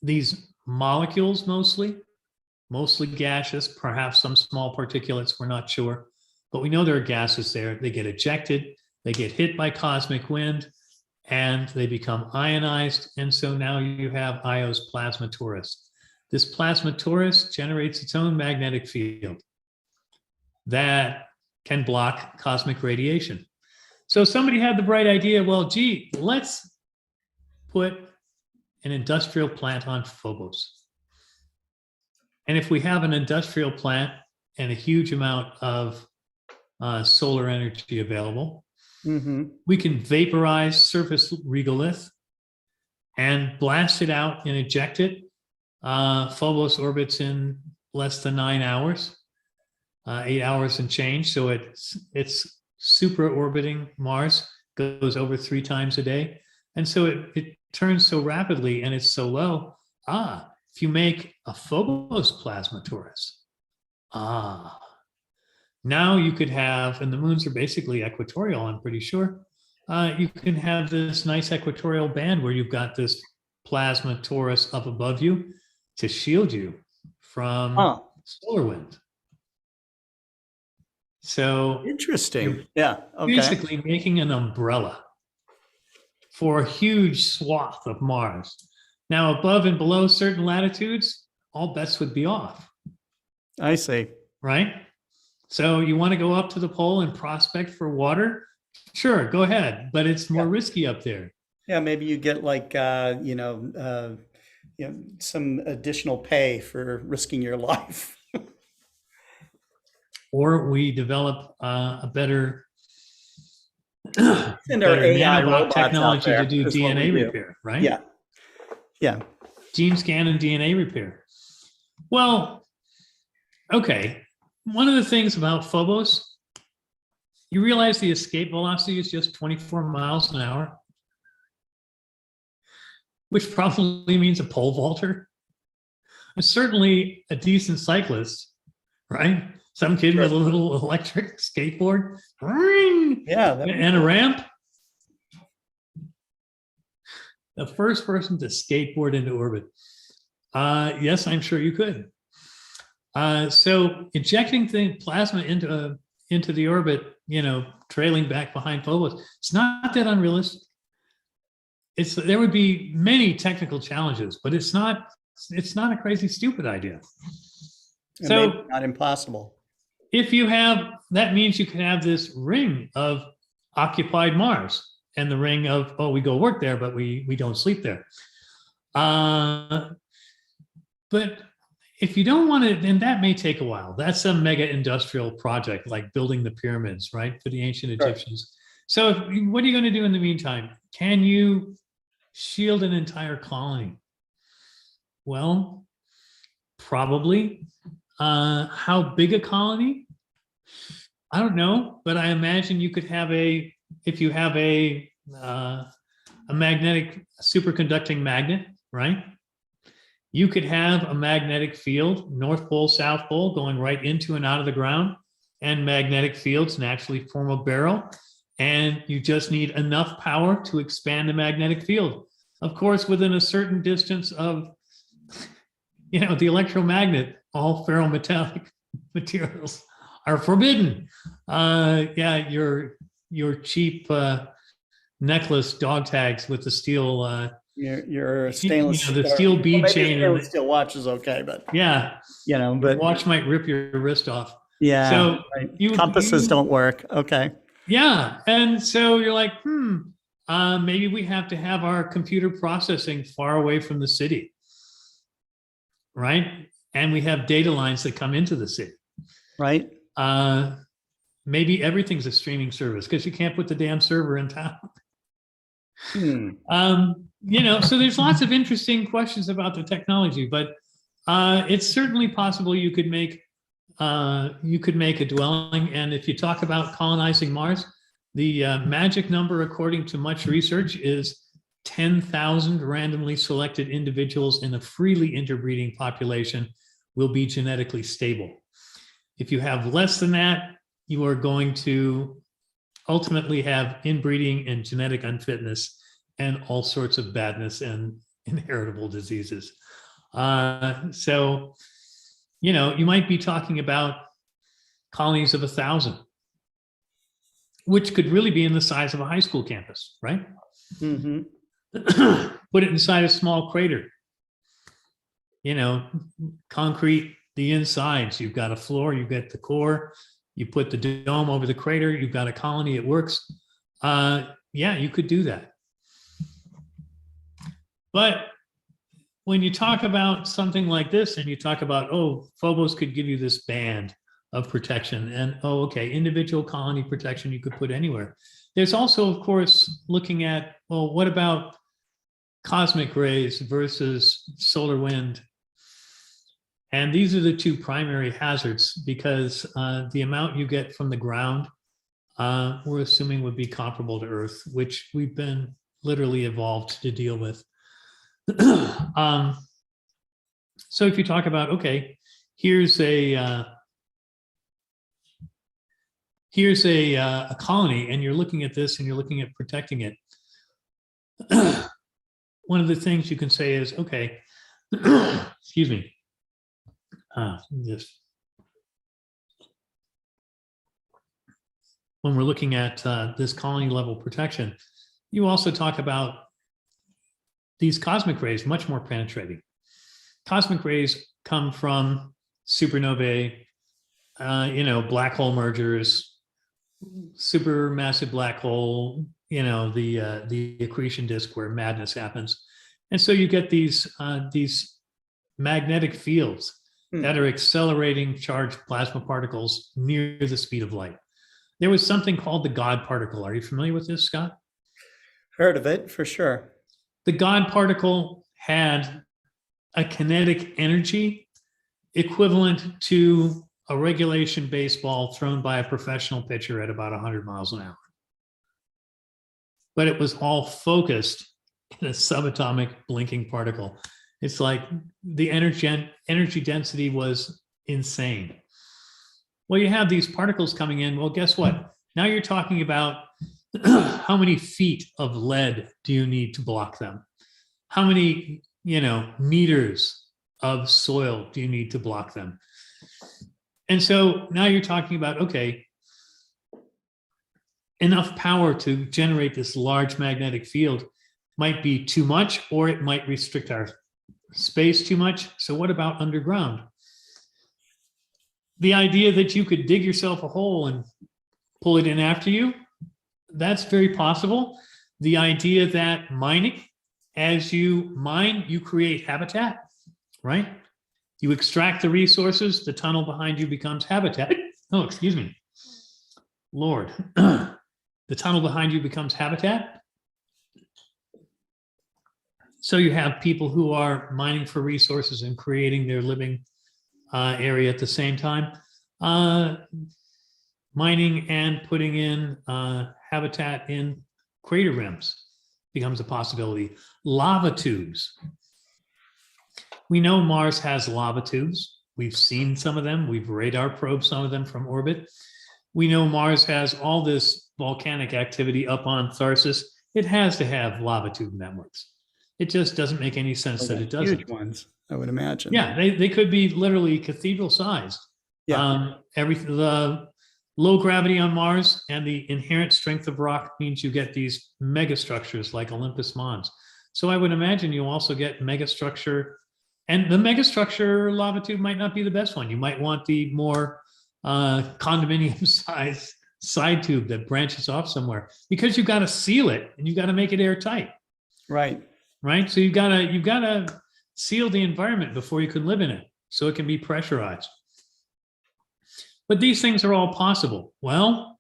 These molecules mostly gaseous, perhaps some small particulates, we're not sure. But we know there are gases there. They get ejected, they get hit by cosmic wind, and they become ionized. And so now you have Io's plasma torus. This plasma torus generates its own magnetic field that can block cosmic radiation. So somebody had the bright idea, well, gee, let's put an industrial plant on Phobos. And if we have an industrial plant and a huge amount of solar energy available, we can vaporize surface regolith and blast it out and eject it. Phobos orbits in less than 9 hours, 8 hours and change. So it's super orbiting Mars, goes over 3 times a day. And so it turns so rapidly and it's so low. If you make a Phobos plasma torus, now you could have, and the moons are basically equatorial, I'm pretty sure. You can have this nice equatorial band where you've got this plasma torus up above you to shield you from solar wind. So interesting. Yeah. Okay. Basically making an umbrella for a huge swath of Mars. Now, above and below certain latitudes, all bets would be off. I see. Right? So you want to go up to the pole and prospect for water? Sure, go ahead, but it's more risky up there. Yeah, maybe you get like some additional pay for risking your life. Or we develop a better, and better AI nanobot technology to there do is what we DNA do. repair, right? Yeah. Yeah. Gene scan and DNA repair. Well, okay. One of the things about Phobos, you realize the escape velocity is just 24 miles an hour, which probably means a pole vaulter. And certainly a decent cyclist, right? Some kid with a little electric skateboard, and a ramp. The first person to skateboard into orbit. Yes, I'm sure you could. So ejecting plasma into the orbit, trailing back behind Phobos, it's not that unrealistic. There would be many technical challenges, but it's not a crazy stupid idea. And so maybe not impossible. If you have, that means you can have this ring of occupied Mars and the ring of, we go work there, but we don't sleep there. But if you don't want to, then that may take a while. That's a mega industrial project like building the pyramids, right, for the ancient Egyptians. So what are you going to do in the meantime? Can you shield an entire colony? Well, probably. How big a colony? I don't know, but I imagine you could have a if you have a magnetic superconducting magnet, right? You could have a magnetic field, North Pole, South Pole, going right into and out of the ground, and magnetic fields naturally form a barrel, and you just need enough power to expand the magnetic field. Of course, within a certain distance of, the electromagnet, all ferrometallic materials are forbidden. Your cheap necklace dog tags with the steel your stainless the steel bead chain, stainless steel watch is okay, but but watch might rip your wrist off. Yeah. So right. Compasses don't work. Okay. Yeah, and so you're like, maybe we have to have our computer processing far away from the city, right? And we have data lines that come into the city, right? Maybe everything's a streaming service because you can't put the damn server in town. So there's lots of interesting questions about the technology, but it's certainly possible you could make a dwelling. And if you talk about colonizing Mars, the magic number, according to much research, is 10,000 randomly selected individuals in a freely interbreeding population will be genetically stable. If you have less than that, you are going to ultimately have inbreeding and genetic unfitness and all sorts of badness and inheritable diseases. So, you might be talking about colonies of 1,000, which could really be in the size of a high school campus, right? Mm-hmm. Put it inside a small crater. Concrete, the insides, you've got a floor, you've got the core, you put the dome over the crater, you've got a colony, it works. You could do that. But when you talk about something like this and you talk about, Phobos could give you this band of protection and, individual colony protection you could put anywhere. There's also, of course, looking at, what about cosmic rays versus solar wind? And these are the two primary hazards because the amount you get from the ground, we're assuming would be comparable to Earth, which we've been literally evolved to deal with. So if you talk about, here's a colony, and you're looking at this and you're looking at protecting it. One of the things you can say is, excuse me. When we're looking at this colony level protection, you also talk about these cosmic rays, much more penetrating. Cosmic rays come from supernovae, black hole mergers, supermassive black hole, the accretion disk where madness happens. And so you get these magnetic fields that are accelerating charged plasma particles near the speed of light. There was something called the God particle. Are you familiar with this, Scott? Heard of it, for sure. The God particle had a kinetic energy equivalent to a regulation baseball thrown by a professional pitcher at about 100 miles an hour. But it was all focused in a subatomic blinking particle. It's like the energy density was insane. Well, you have these particles coming in. Well, guess what? Now you're talking about how many feet of lead do you need to block them? How many, meters of soil do you need to block them? And so now you're talking about, enough power to generate this large magnetic field might be too much, or it might restrict our space too much. So what about underground? The idea that you could dig yourself a hole and pull it in after you, that's very possible. The idea that mining, as you mine, you create habitat, right? You extract the resources, the tunnel behind you becomes habitat. Oh, excuse me. Lord. The tunnel behind you becomes habitat. So you have people who are mining for resources and creating their living area at the same time. mining and putting in habitat in crater rims becomes a possibility. Lava tubes. We know Mars has lava tubes. We've seen some of them. We've radar probed some of them from orbit. We know Mars has all this volcanic activity up on Tharsis. It has to have lava tube networks. It just doesn't make any sense that it doesn't. Huge ones, I would imagine. Yeah, they could be literally cathedral sized. Yeah. The low gravity on Mars and the inherent strength of rock means you get these megastructures like Olympus Mons. So I would imagine you also get megastructure, and the megastructure lava tube might not be the best one. You might want the more condominium size side tube that branches off somewhere, because you've got to seal it and you've got to make it airtight. Right. Right. So you've got to seal the environment before you can live in it, so it can be pressurized. But these things are all possible. Well,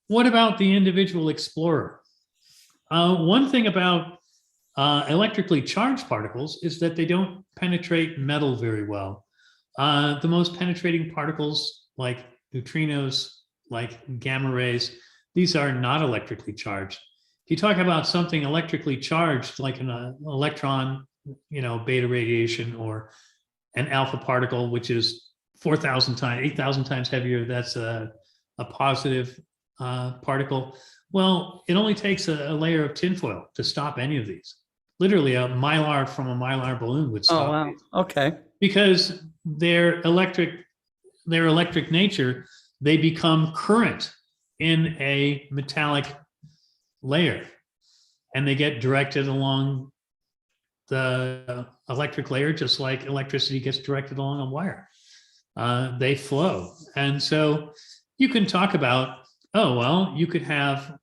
what about the individual explorer? One thing about electrically charged particles is that they don't penetrate metal very well. The most penetrating particles, like neutrinos, like gamma rays, these are not electrically charged. If you talk about something electrically charged, like an electron, beta radiation, or an alpha particle, which is 4,000 times, 8,000 times heavier, that's a positive particle. Well, it only takes a layer of tinfoil to stop any of these. Literally, a mylar from a mylar balloon would stop. Oh, wow. These. Okay. Because their electric nature, they become current in a metallic layer, and they get directed along the electric layer, just like electricity gets directed along a wire. They flow. And so you can talk about, oh, well, you could have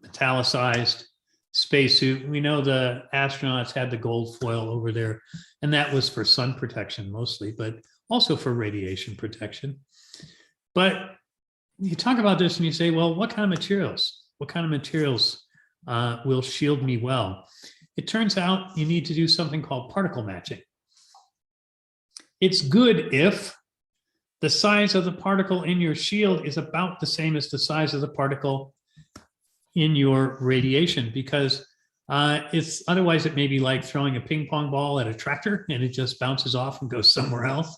metallicized spacesuit. We know the astronauts had the gold foil over there, and that was for sun protection mostly, but also for radiation protection. But you talk about this and you say, well, what kind of materials? What kind of materials will shield me well? It turns out you need to do something called particle matching. It's good if the size of the particle in your shield is about the same as the size of the particle in your radiation, because it's otherwise it may be like throwing a ping pong ball at a tractor and it just bounces off and goes somewhere else.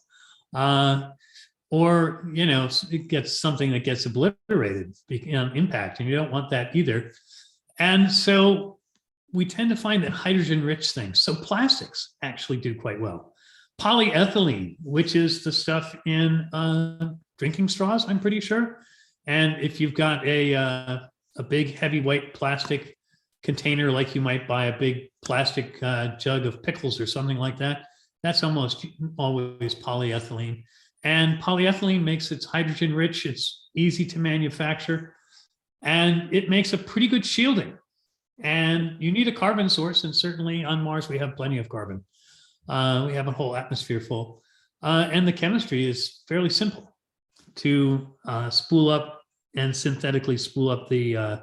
Or, it gets something that gets obliterated on impact, and you don't want that either. And so we tend to find that hydrogen-rich things, so plastics actually do quite well. Polyethylene, which is the stuff in drinking straws, I'm pretty sure. And if you've got a big heavyweight plastic container, like you might buy a big plastic jug of pickles or something like that, that's almost always polyethylene. And polyethylene makes it hydrogen rich, it's easy to manufacture, and it makes a pretty good shielding. And you need a carbon source, and certainly on Mars we have plenty of carbon. We have a whole atmosphere full. And the chemistry is fairly simple to spool up and synthetically spool up the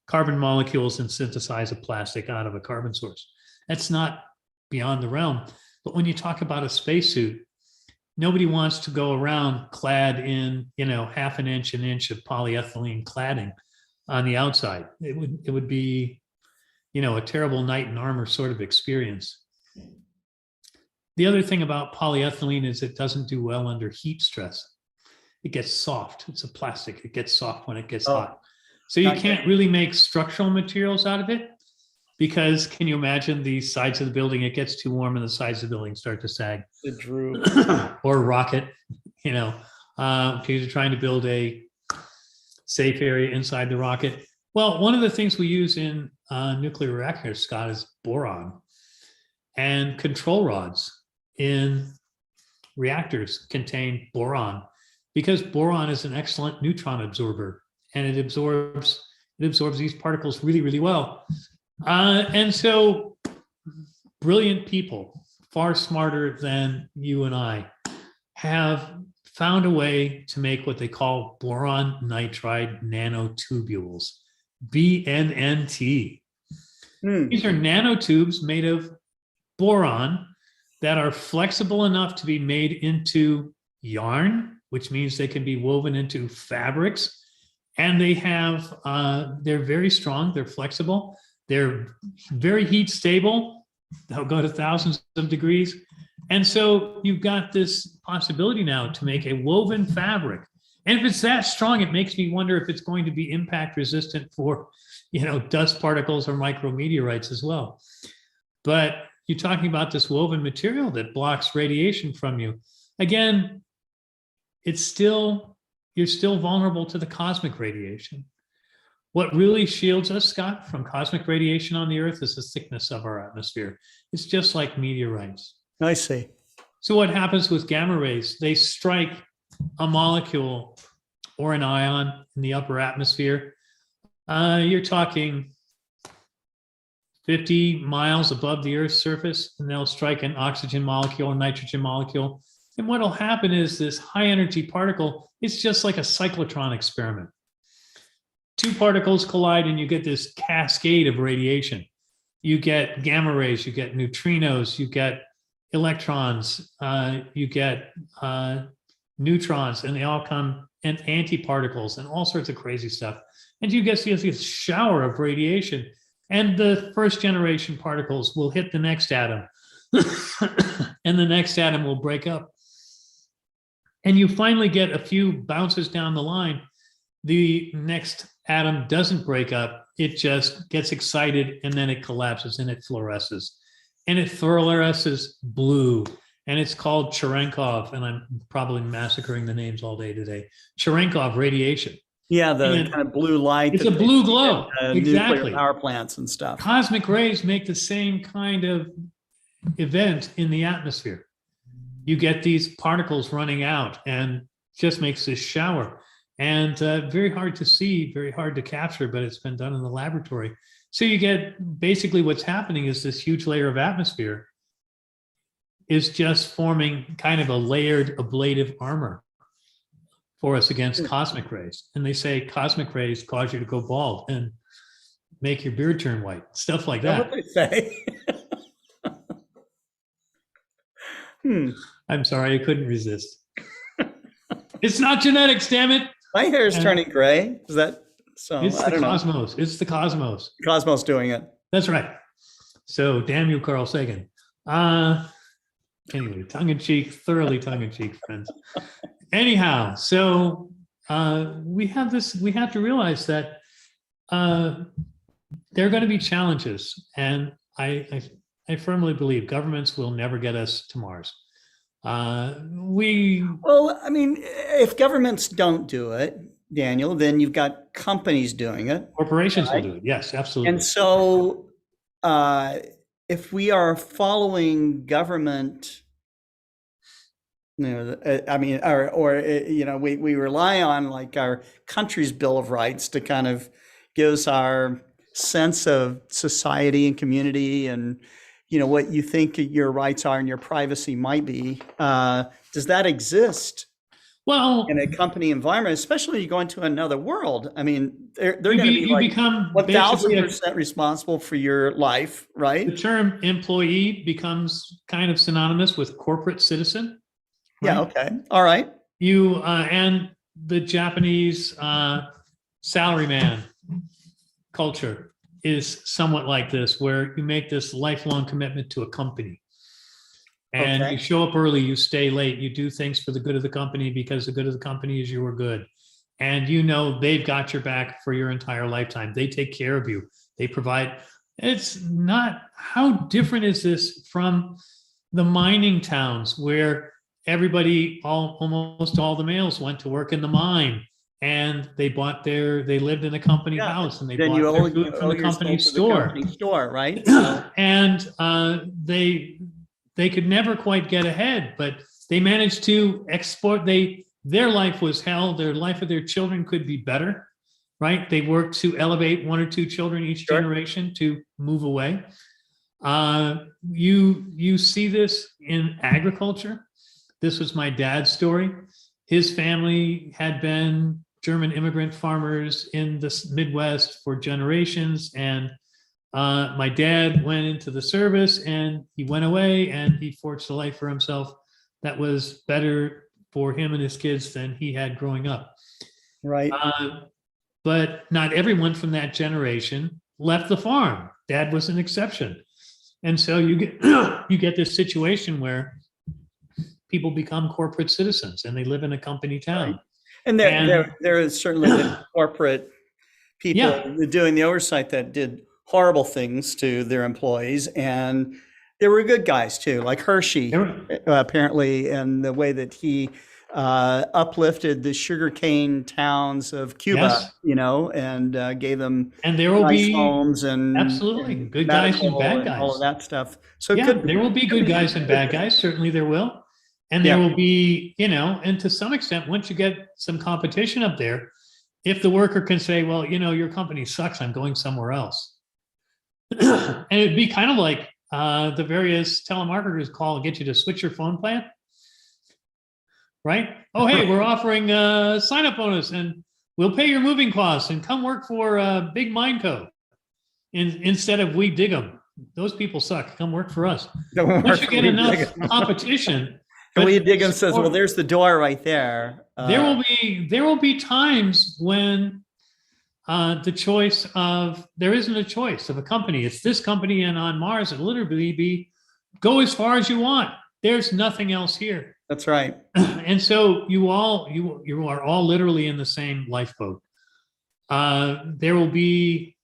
carbon molecules and synthesize a plastic out of a carbon source. That's not beyond the realm. But when you talk about a spacesuit, nobody wants to go around clad in, half an inch of polyethylene cladding on the outside. It would be, a terrible knight in armor sort of experience. The other thing about polyethylene is it doesn't do well under heat stress. It gets soft. It's a plastic. It gets soft when it gets hot. So you can't really make structural materials out of it, because can you imagine the sides of the building? It gets too warm and the sides of the building start to sag. The droop. Or rocket, because you're trying to build a safe area inside the rocket. Well, one of the things we use in nuclear reactors, Scott, is boron. And control rods in reactors contain boron, because boron is an excellent neutron absorber, and it absorbs these particles really, really well. And so brilliant people, far smarter than you and I, have found a way to make what they call boron nitride nanotubules, BNNT. These are nanotubes made of boron that are flexible enough to be made into yarn, which means they can be woven into fabrics. And they have, they're very strong, they're flexible, they're very heat stable. They'll go to thousands of degrees. And so you've got this possibility now to make a woven fabric. And if it's that strong, it makes me wonder if it's going to be impact resistant for, dust particles or micrometeorites as well. But you're talking about this woven material that blocks radiation from you. Again, you're still vulnerable to the cosmic radiation. What really shields us, Scott, from cosmic radiation on the Earth is the thickness of our atmosphere. It's just like meteorites. I see. So what happens with gamma rays? They strike a molecule or an ion in the upper atmosphere. You're talking 50 miles above the Earth's surface, and they'll strike an oxygen molecule or nitrogen molecule. And what'll happen is this high energy particle, it's just like a cyclotron experiment. Two particles collide and you get this cascade of radiation. You get gamma rays, you get neutrinos, you get electrons, you get neutrons, and they all come, and antiparticles and all sorts of crazy stuff. And you get this shower of radiation, and the first generation particles will hit the next atom and the next atom will break up. And you finally get a few bounces down the line. The next atom doesn't break up. It just gets excited and then it collapses and it fluoresces. And it fluoresces blue. And it's called Cherenkov. And I'm probably massacring the names all day today. Cherenkov radiation. Yeah, the kind of blue light. It's a blue glow. Exactly. Nuclear power plants and stuff. Cosmic rays make the same kind of event in the atmosphere. You get these particles running out and just makes this shower. And very hard to see, very hard to capture, but it's been done in the laboratory. So you get, basically what's happening is this huge layer of atmosphere is just forming kind of a layered ablative armor for us against cosmic rays. And they say cosmic rays cause you to go bald and make your beard turn white, stuff like that. What they say. I'm sorry, I couldn't resist. It's not genetics, damn it. My hair is turning gray. Is that so? It's I the don't know. cosmos. It's the cosmos. Cosmos doing it. That's right. So damn you, Carl Sagan. Anyway, tongue-in-cheek, thoroughly tongue-in-cheek, friends. Anyhow, so we have to realize that there are going to be challenges, and I firmly believe governments will never get us to Mars. Well, I mean, if governments don't do it, Daniel, then you've got companies doing it. Corporations will do it. Yes, absolutely. And so if we are following government, we rely on like our country's Bill of Rights to kind of give us our sense of society and community and what you think your rights are and your privacy might be. Does that exist? Well, in a company environment, especially when you go into another world. I mean, they're going to be like become 1,000% responsible for your life, right? The term employee becomes kind of synonymous with corporate citizen. Right? Yeah. Okay. All right. You and the Japanese salaryman culture is somewhat like this, where you make this lifelong commitment to a company. And you show up early, you stay late, you do things for the good of the company because the good of the company is your good. And they've got your back for your entire lifetime. They take care of you. They provide. It's not, how different is this from the mining towns where everybody, almost all the males went to work in the mine and they lived in a company house and they bought their food from the company store. Right? And they could never quite get ahead, but they managed to export. Their life was hell. Their life of their children could be better, right? They worked to elevate one or two children each generation to move away. You see this in agriculture. This was my dad's story. His family had been German immigrant farmers in the Midwest for generations, and my dad went into the service and he went away and he forged a life for himself that was better for him and his kids than he had growing up. Right. But not everyone from that generation left the farm. Dad was an exception. And so you get you get this situation where people become corporate citizens and they live in a company town. Right. And there is certainly the corporate people Yeah. doing the oversight that did horrible things to their employees, and there were good guys too, like Hershey, apparently, and the way that he uplifted the sugarcane towns of Cuba, Yes. and gave them And there will nice be homes and absolutely and good guys and medical bad and all guys. of that stuff. So it Yeah, could be- there will be good guys and bad guys. Certainly there will. And there will be, and to some extent, once you get some competition up there, if the worker can say, well, your company sucks, I'm going somewhere else. And it'd be kind of like the various telemarketers call and get you to switch your phone plan. Right? Oh, hey, we're offering a sign-up bonus and we'll pay your moving costs and come work for Big Mindco instead of We Dig 'em. Those people suck. Come work for us. Once you get enough competition. And We Dig 'em says, well, there's the door right there. There will be times when the choice of there isn't a choice of a company. It's this company, and on Mars it'll literally be go as far as you want. There's nothing else here. That's right. And so you are all literally in the same lifeboat. There will be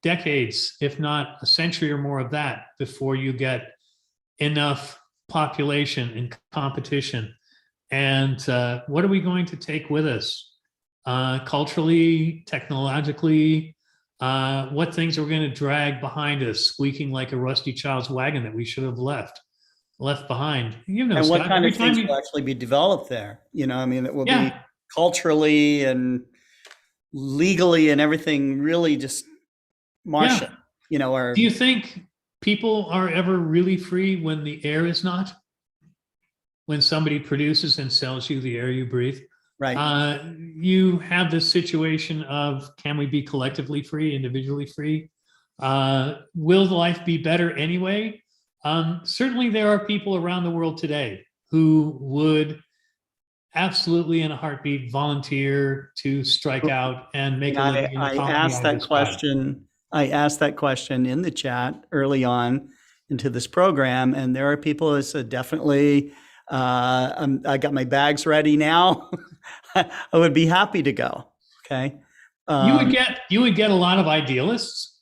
decades, if not a century or more of that, before you get enough population and competition. And what are we going to take with us? Culturally, technologically, what things are we going to drag behind us, squeaking like a rusty child's wagon that we should have left behind? And what Scott, kind of every time things will actually be developed there? It will be Yeah. culturally and legally and everything really just Martian, or Do you think people are ever really free when the air is not? When somebody produces and sells you the air you breathe? right. You have this situation of, can we be collectively free, individually free? Will life be better anyway? Certainly there are people around the world today who would absolutely in a heartbeat volunteer to strike out and make a living in the I economy asked I that described. question. I asked that question in the chat early on into this program, and there are people that said definitely. I got my bags ready now. I would be happy to go. Okay. You would get a lot of idealists.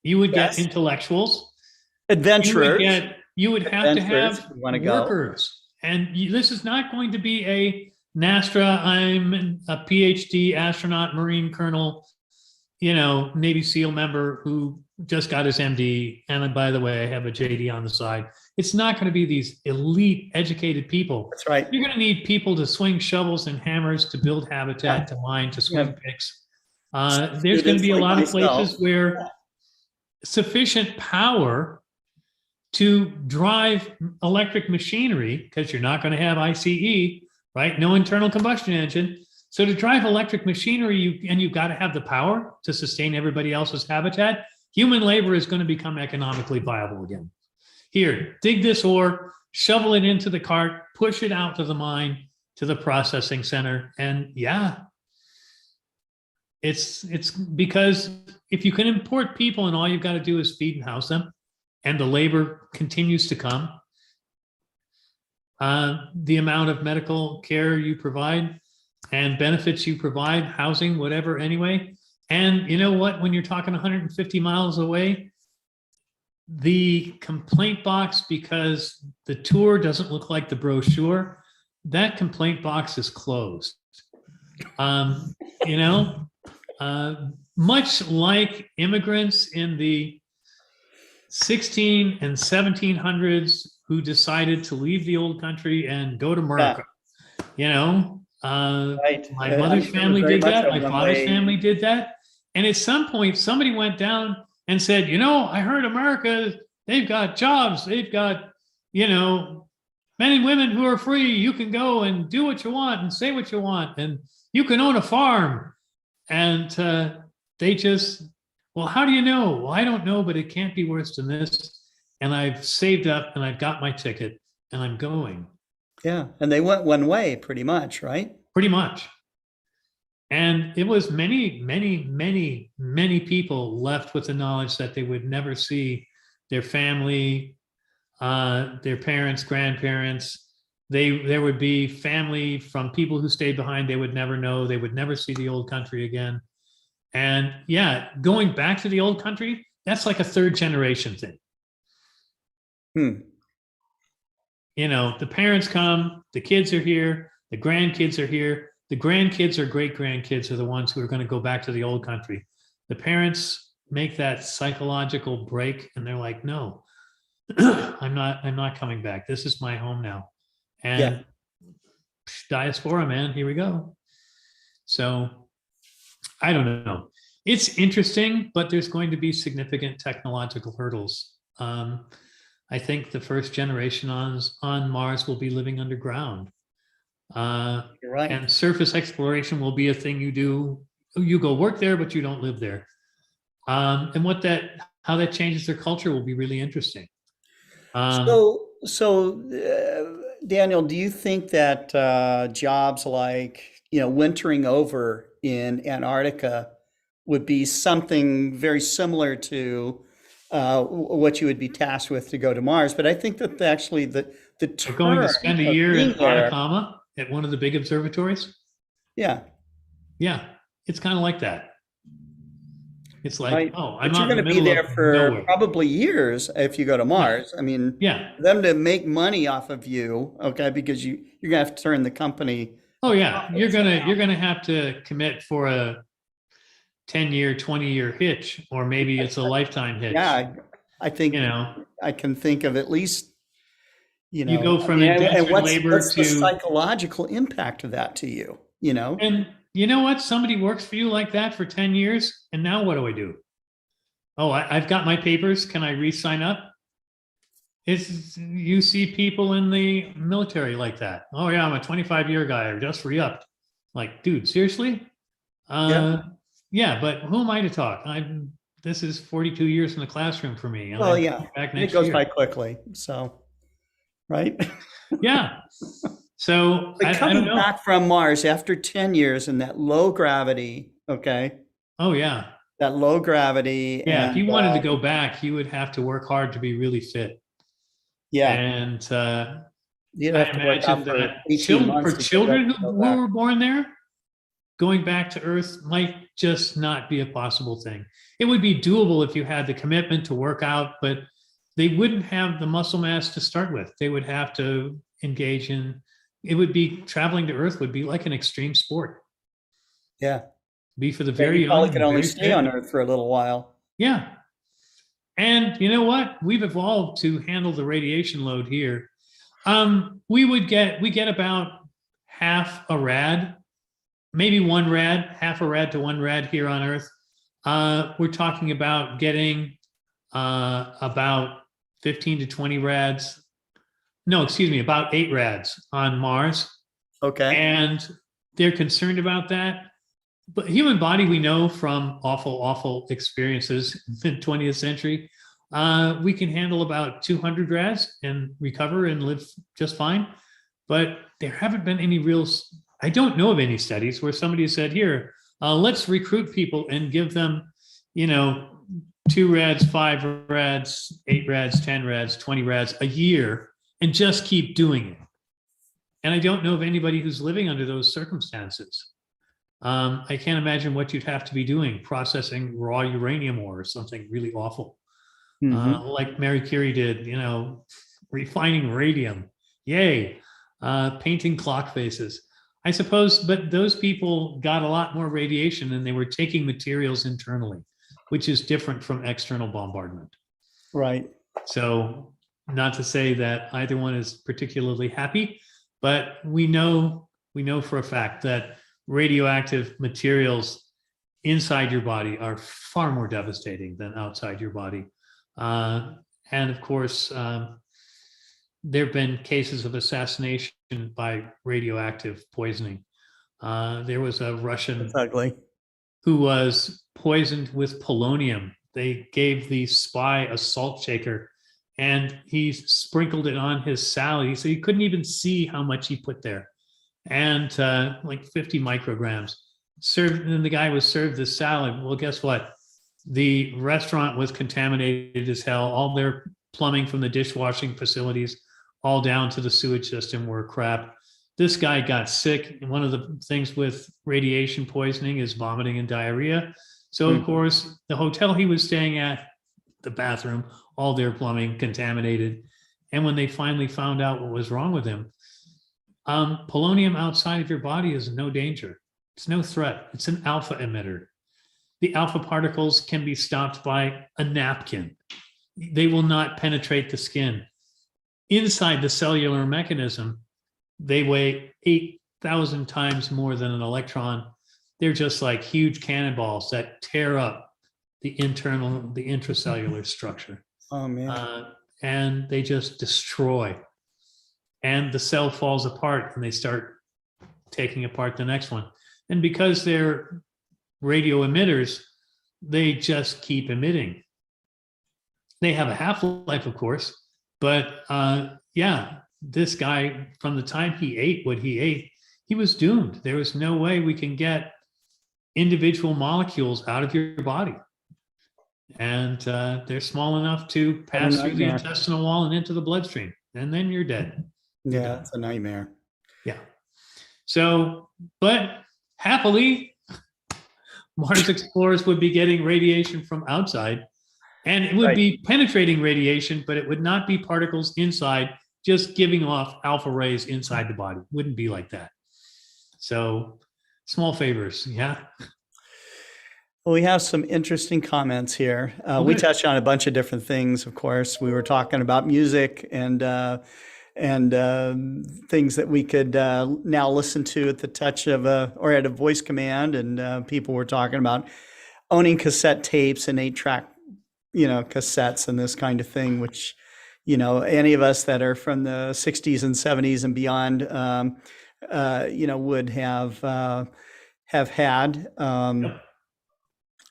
You would Yes. get intellectuals. Adventurers. You would have to Adventurers have who wanna go. workers. And this is not going to be a NASTRA, I'm a PhD astronaut, Marine colonel, Navy SEAL member who just got his MD. And by the way, I have a JD on the side. It's not going to be these elite educated people. That's right. You're going to need people to swing shovels and hammers, to build habitat, to mine, to swing picks. There's going to be a lot of places where sufficient power to drive electric machinery, because you're not going to have ICE, right? No internal combustion engine. So to drive electric machinery, you've got to have the power to sustain everybody else's habitat. Human labor is going to become economically viable again. Here, dig this ore, shovel it into the cart, push it out to the mine, to the processing center. And it's because if you can import people and all you've got to do is feed and house them, and the labor continues to come, the amount of medical care you provide and benefits you provide, housing, whatever, anyway. And you know what? When you're talking 150 miles away, the complaint box, because the tour doesn't look like the brochure, that complaint box is closed. Much like immigrants in the 16 and 1700s who decided to leave the old country and go to America. Right. My mother's family did that. My father's family did that. And at some point, somebody went down and said, I heard America, they've got jobs. They've got, men and women who are free. You can go and do what you want and say what you want. And you can own a farm. And they just, well, how do you know? Well, I don't know, but it can't be worse than this. And I've saved up and I've got my ticket and I'm going. Yeah. And they went one way pretty much, right? pretty much. And it was many people left with the knowledge that they would never see their family, their parents, grandparents. There would be family from people who stayed behind they would never know. They would never see the old country again. And yeah, going back to the old country, that's like a third generation thing. You know, the parents come, the kids are here, the grandkids are here. The grandkids or great grandkids are the ones who are going to go back to the old country. The parents make that psychological break and they're like, no, I'm not coming back. This is my home now. And diaspora, man, here we go. So I don't know. It's interesting, but there's going to be significant technological hurdles. I think the first generation on Mars will be living underground. You're right. And surface exploration will be a thing you do. You go work there, but you don't live there. And how that changes their culture will be really interesting. So Daniel, do you think that jobs like, wintering over in Antarctica would be something very similar to what you would be tasked with to go to Mars? But I think that actually the We're going to spend a term of year in being there- Atacama at one of the big observatories. Yeah, Yeah, it's kind of like that. It's like, right. oh, I'm But you're out in going the to be middle there of for nowhere. probably years if you go to Mars. I mean, Yeah. for them to make money off of you, okay, because you're going to have to turn the company. Oh yeah, you're gonna have to commit for a 10-year, 20-year hitch, or maybe it's a lifetime hitch. Yeah, I think I can think of at least, You go from indentured labor what's the to psychological impact of that to you? And you know what? Somebody works for you like that for 10 years, and now what do I do? Oh, I've got my papers. Can I re-sign up? You see people in the military like that. Oh yeah, I'm a 25-year guy. I just re-upped. Like, dude, seriously? Yeah, but who am I to talk? This is 42 years in the classroom for me. And Well, I'm yeah, back and it next goes year. by quickly. So, right? Yeah. So But I coming don't know. back from Mars after 10 years in that low gravity, okay, Oh yeah. that low gravity. Yeah. And, If you wanted to go back, you would have to work hard to be really fit. yeah, And you'd I have to work out imagine for that 18 months for to get children ready to who go back. were born there, going back to Earth might just not be a possible thing. It would be doable if you had the commitment to work out, but they wouldn't have the muscle mass to start with. They would have to engage in, it would be traveling to Earth would be like an extreme sport. Yeah. Be for the Yeah, very you probably young. could only very stay fit. on Earth for a little while. Yeah. And you know what? We've evolved to handle the radiation load here. We get about half a rad, maybe 1 rad, half a rad to 1 rad here on Earth. We're talking about getting about 15 to 20 rads. No, excuse me, about 8 rads on Mars. Okay. And they're concerned about that. But human body, we know from awful experiences in the 20th century, we can handle about 200 rads and recover and live just fine. But there haven't been any I don't know of any studies where somebody said, here, let's recruit people and give them, 2 rads, 5 rads, 8 rads, 10 rads, 20 rads a year and just keep doing it. And I don't know of anybody who's living under those circumstances. I can't imagine what you'd have to be doing, processing raw uranium ore or something really awful. Like Mary Curie did, refining radium. Yay. Painting clock faces. I suppose, but those people got a lot more radiation and they were taking materials internally, which is different from external bombardment. Right. So not to say that either one is particularly happy, but we know for a fact that radioactive materials inside your body are far more devastating than outside your body. And of course, there have been cases of assassination by radioactive poisoning. There was a Russian That's ugly. who was poisoned with polonium. They gave the spy a salt shaker and he sprinkled it on his salad. He said he couldn't even see how much he put there, and like 50 micrograms. Served, and the guy was served this salad. Well, guess what? The restaurant was contaminated as hell. All their plumbing from the dishwashing facilities, all down to the sewage system, were crap. This guy got sick. And one of the things with radiation poisoning is vomiting and diarrhea. So, of course, the hotel he was staying at, the bathroom, all their plumbing contaminated. And when they finally found out what was wrong with him, polonium outside of your body is no danger. It's no threat. It's an alpha emitter. The alpha particles can be stopped by a napkin. They will not penetrate the skin. Inside the cellular mechanism, they weigh 8,000 times more than an electron. They're just like huge cannonballs that tear up the intracellular structure. Oh, man. And they just destroy. And the cell falls apart and they start taking apart the next one. And because they're radio emitters, they just keep emitting. They have a half-life, of course, but yeah, this guy, from the time he ate what he ate, he was doomed. There was no way we can get individual molecules out of your body. And they're small enough to pass through the intestinal wall and into the bloodstream, and then you're dead. Yeah, it's a nightmare. Yeah. So, but happily, Mars explorers would be getting radiation from outside, and it would be penetrating radiation, but it would not be particles inside, just giving off alpha rays inside the body. Wouldn't be like that. So, small favors, yeah. Well, we have some interesting comments here. We touched on a bunch of different things, of course. We were talking about music and things that we could now listen to at the touch of or at a voice command. And people were talking about owning cassette tapes and 8-track, cassettes and this kind of thing, which, any of us that are from the 60s and 70s and beyond, would have had.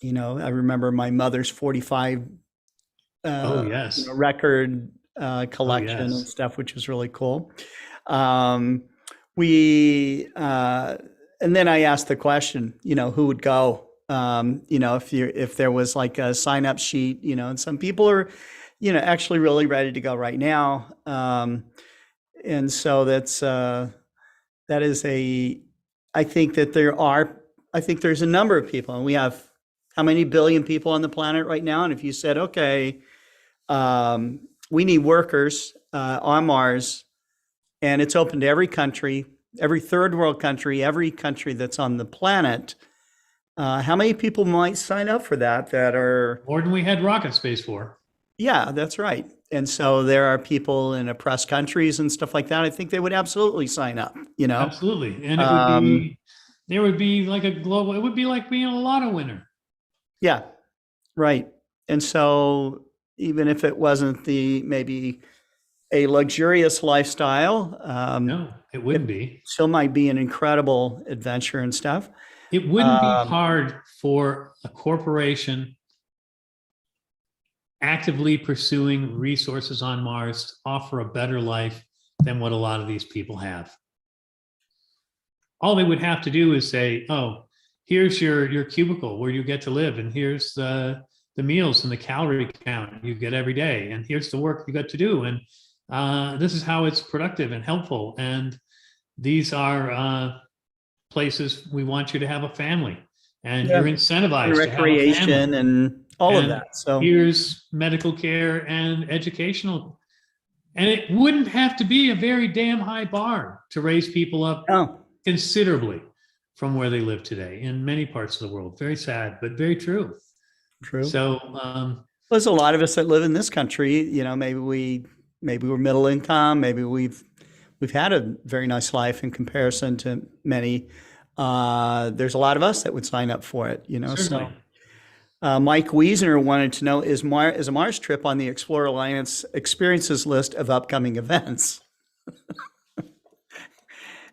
I remember my mother's 45 record collection and stuff, which was really cool. And then I asked the question, who would go? If there was like a sign up sheet, and some people are, actually really ready to go right now. And so that is I think there's a number of people, and we have how many billion people on the planet right now? And if you said, okay, we need workers on Mars, and it's open to every country, every third world country, every country that's on the planet, how many people might sign up for that are more than we had rocket space for? Yeah, that's right. And so there are people in oppressed countries and stuff like that. I think they would absolutely sign up, Absolutely. And it would be, there would be like a global, it would be like being a lotto winner. Yeah, right. And so even if it wasn't maybe a luxurious lifestyle, no, it wouldn't be. Still might be an incredible adventure and stuff. It wouldn't be hard for a corporation actively pursuing resources on Mars to offer a better life than what a lot of these people have. All they would have to do is say, oh, here's your cubicle where you get to live, and here's the meals and the calorie count you get every day, and here's the work you got to do, and this is how it's productive and helpful, and these are places we want you to have a family, and you're incentivized to have a family. And all of that. So here's medical care and educational, and it wouldn't have to be a very damn high bar to raise people up considerably from where they live today in many parts of the world. Very sad, but very true. True. So there's a lot of us that live in this country. Maybe we're middle income. Maybe we've had a very nice life in comparison to many. There's a lot of us that would sign up for it. certainly. So Mike Wiesner wanted to know: is a Mars trip on the Explorer Alliance experiences list of upcoming events?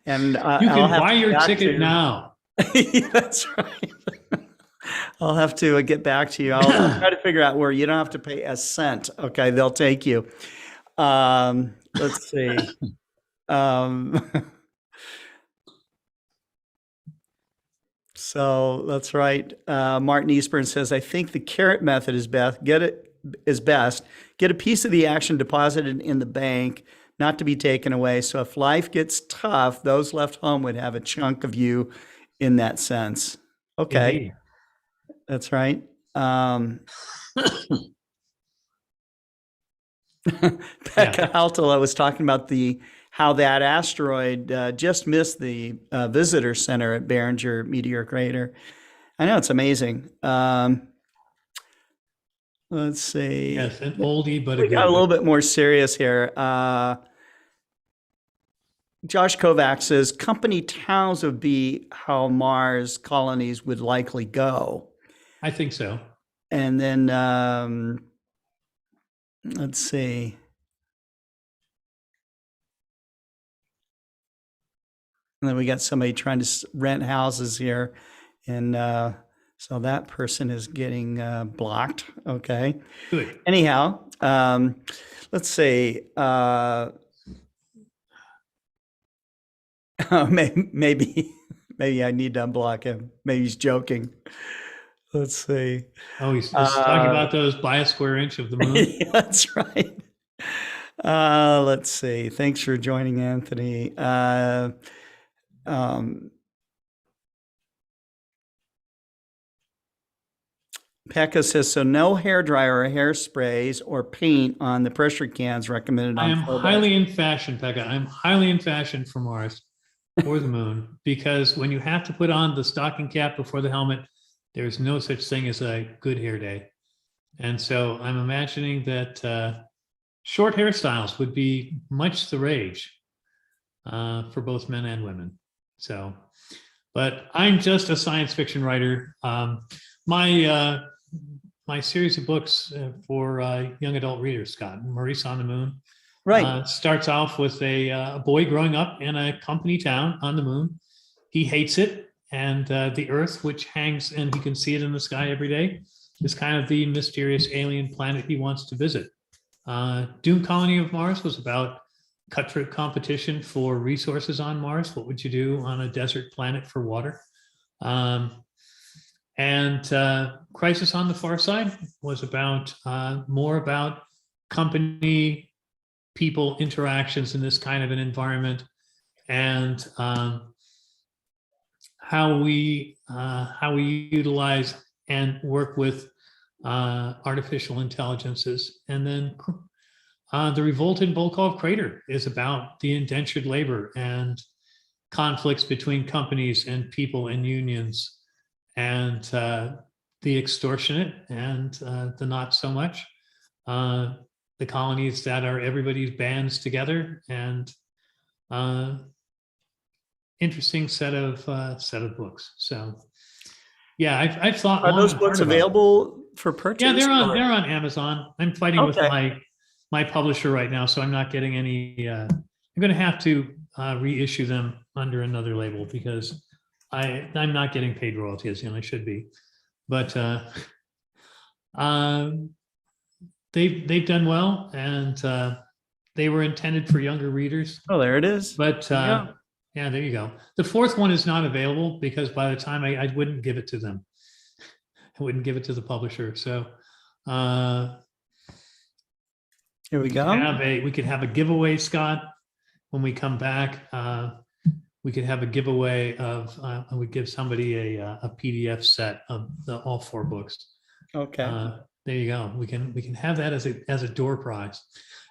And you can buy your ticket now. That's right. I'll have to get back to you. I'll try to figure out where you don't have to pay a cent. Okay, they'll take you. Let's see. So that's right. Martin Eastburn says, I think the carrot method is best. Get a piece of the action deposited in the bank, not to be taken away. So if life gets tough, those left home would have a chunk of you in that sense. Okay. Indeed. That's right. Pekka Haltila was talking about how that asteroid just missed the visitor center at Barringer Meteor Crater. I know, it's amazing. Let's see. Yes, an oldie but a We got a goodie. little bit more serious here. Josh Kovac says company towns would be how Mars colonies would likely go. I think so. And then let's see. And then we got somebody trying to rent houses here. And so that person is getting blocked. Okay. Good. Anyhow, let's see. Maybe I need to unblock him. Maybe he's joking. Let's see. Oh, he's talking about those by a square inch of the moon. Yeah, that's right. Let's see. Thanks for joining, Anthony. Pekka says, so no hairdryer or hairsprays or paint on the pressure cans recommended I on am Phobos. highly in fashion, Pekka. I'm highly in fashion for Mars or the moon, because when you have to put on the stocking cap before the helmet, there's no such thing as a good hair day. And so I'm imagining that short hairstyles would be much the rage for both men and women. So, but I'm just a science fiction writer. My series of books for young adult readers, Scott, Maurice on the Moon, Right. starts off with a boy growing up in a company town on the moon. He hates it, and the Earth, which hangs and he can see it in the sky every day, is kind of the mysterious alien planet he wants to visit. Doom Colony of Mars was about cutthroat competition for resources on Mars. What would you do on a desert planet for water? And Crisis on the Far Side was about more about company people interactions in this kind of an environment, and how we utilize and work with artificial intelligences. And then the Revolt in Volkov Crater is about the indentured labor and conflicts between companies and people and unions, and the extortionate and the not so much, the colonies that are everybody's bands together, and interesting set of books. So yeah, I've thought. Are those books available for purchase? Yeah, they're on Amazon. I'm fighting with Okay. my publisher right now, so I'm not getting any. I'm going to have to reissue them under another label because I'm not getting paid royalties, and I should be. But they've done well, and they were intended for younger readers. Oh, there it is. But yeah, there you go. The fourth one is not available because by the time I wouldn't give it to them. I wouldn't give it to the publisher. So Here we go. we could have a giveaway, Scott, when we come back. We could have a giveaway of we give somebody a PDF set of all 4 books. Okay. There you go. We can have that as a door prize.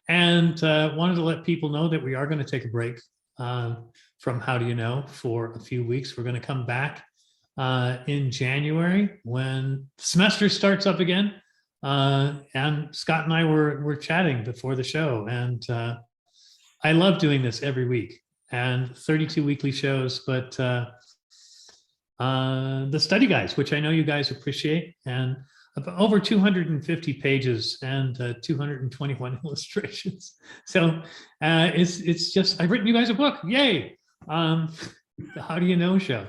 And wanted to let people know that we are going to take a break from How Do You Know for a few weeks. We're going to come back in January when the semester starts up again. And Scott and I were chatting before the show, and I love doing this every week, and 32 weekly shows, but the study guides, which I know you guys appreciate, and over 250 pages and 221 illustrations. So it's just, I've written you guys a book. Yay. The How Do You Know show.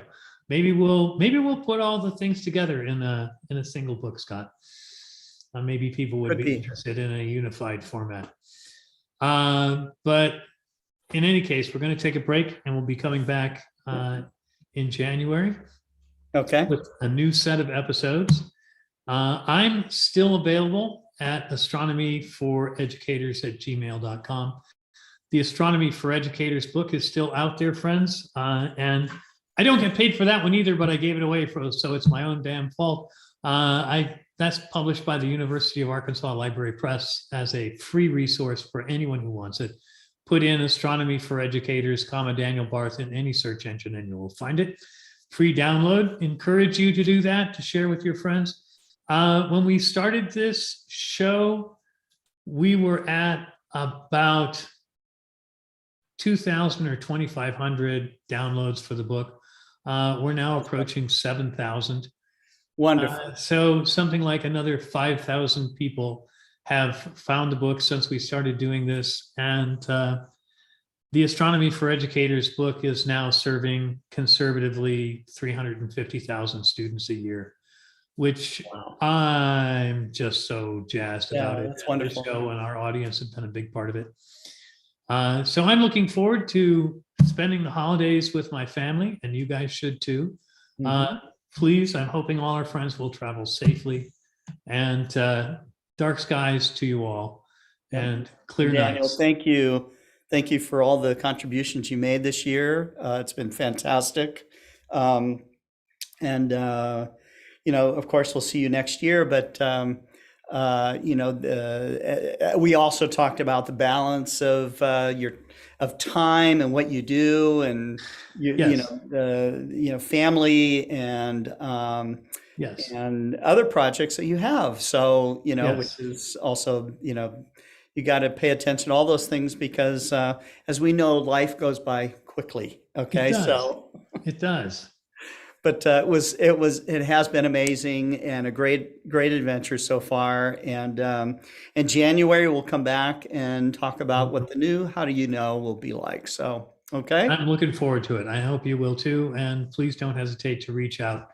maybe we'll put all the things together in a single book, Scott. Maybe people would Could be be. interested in a unified format. But in any case, we're going to take a break, and we'll be coming back in January Okay. with a new set of episodes. I'm still available at astronomyforeducators@gmail.com. The Astronomy for Educators book is still out there, friends. And I don't get paid for that one either, but I gave it away so it's my own damn fault. That's published by the University of Arkansas Library Press as a free resource for anyone who wants it. Put in Astronomy for Educators, Daniel Barth in any search engine, and you will find it. Free download. Encourage you to do that, to share with your friends. When we started this show, we were at about 2,000 or 2,500 downloads for the book. We're now approaching 7,000. Wonderful. So something like another 5,000 people have found the book since we started doing this. And the Astronomy for Educators book is now serving conservatively 350,000 students a year, which I'm just so jazzed about it. That's wonderful. This show and our audience have been a big part of it. So I'm looking forward to spending the holidays with my family, and you guys should too. Please, I'm hoping all our friends will travel safely, and dark skies to you all, and clear Daniel, nights. thank you. Thank you for all the contributions you made this year. It's been fantastic. Of course, we'll see you next year, but we also talked about the balance of time and what you do, and family and Yes. and other projects that you have. So Yes. which is also you got to pay attention to all those things, because as we know, life goes by quickly. Okay, It does. so It does. but it has been amazing and a great adventure so far. And in January we'll come back and talk about what the new How Do You Know will be like. So okay, I'm looking forward to it. I hope you will too. And please don't hesitate to reach out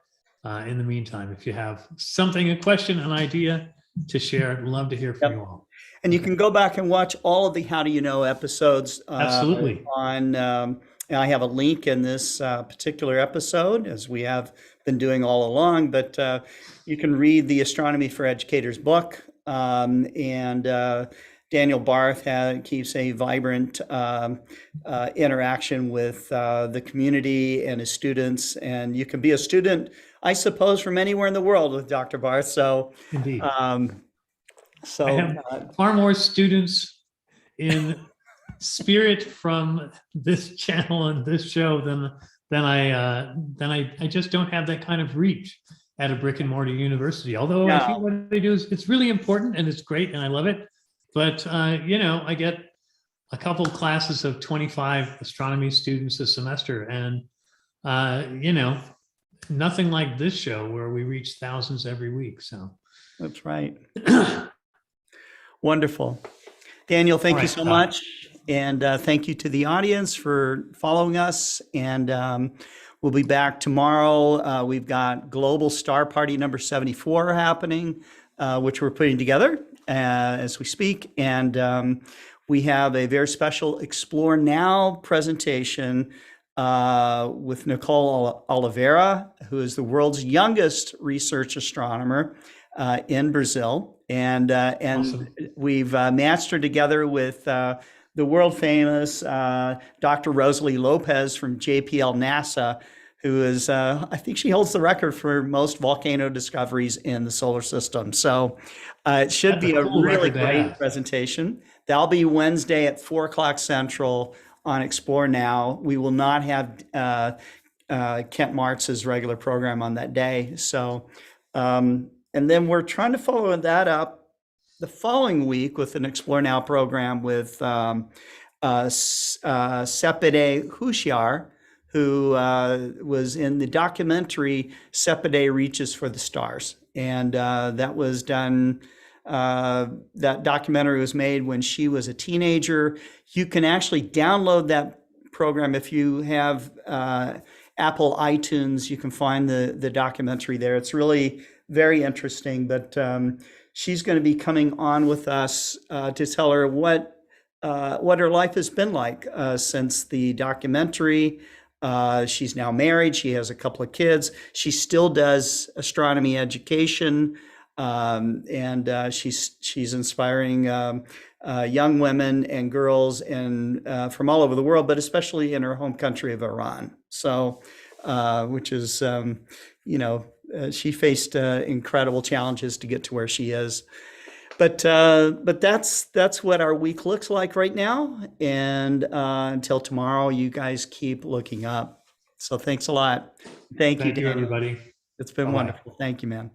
in the meantime if you have something, a question, an idea to share. I'd love to hear from you all. and you can go back and watch all of the How Do You Know episodes. Absolutely. On I have a link in this particular episode, as we have been doing all along, but you can read the Astronomy for Educators book, and Daniel Barth keeps a vibrant interaction with the community and his students, and you can be a student, I suppose, from anywhere in the world with Dr. Barth. So, Indeed. I have far more students in spirit from this channel and this show than I just don't have that kind of reach at a brick and mortar university. Although I think what they do is it's really important and it's great and I love it. But I get a couple classes of 25 astronomy students a semester, and nothing like this show where we reach thousands every week. So that's right. Wonderful. Daniel, thank you so much. And thank you to the audience for following us. And we'll be back tomorrow. We've got Global Star Party number 74 happening, which we're putting together as we speak. And we have a very special Explore Now presentation with Nicole Oliveira, who is the world's youngest research astronomer in Brazil. And Awesome. we've matched her together with the world famous Dr. Rosalie Lopez from JPL NASA, who is, I think she holds the record for most volcano discoveries in the solar system. So it should be a really great presentation. That'll be Wednesday at 4:00 Central on Explore Now. We will not have Kent Martz's regular program on that day. So, and then we're trying to follow that up the following week with an Explore Now program with Sepide Hushar, who was in the documentary Sepide Reaches for the Stars. And that was done, that documentary was made when she was a teenager. You can actually download that program if you have Apple iTunes. You can find the documentary there. It's really very interesting. But she's going to be coming on with us to tell her what her life has been like since the documentary. She's now married. She has a couple of kids. She still does astronomy education, and she's inspiring young women and girls from all over the world, but especially in her home country of Iran. So, which is, she faced incredible challenges to get to where she is. But that's what our week looks like right now. And until tomorrow, you guys keep looking up. So thanks a lot. Thank you, Daniel. everybody. It's been Bye-bye. wonderful. Thank you, man.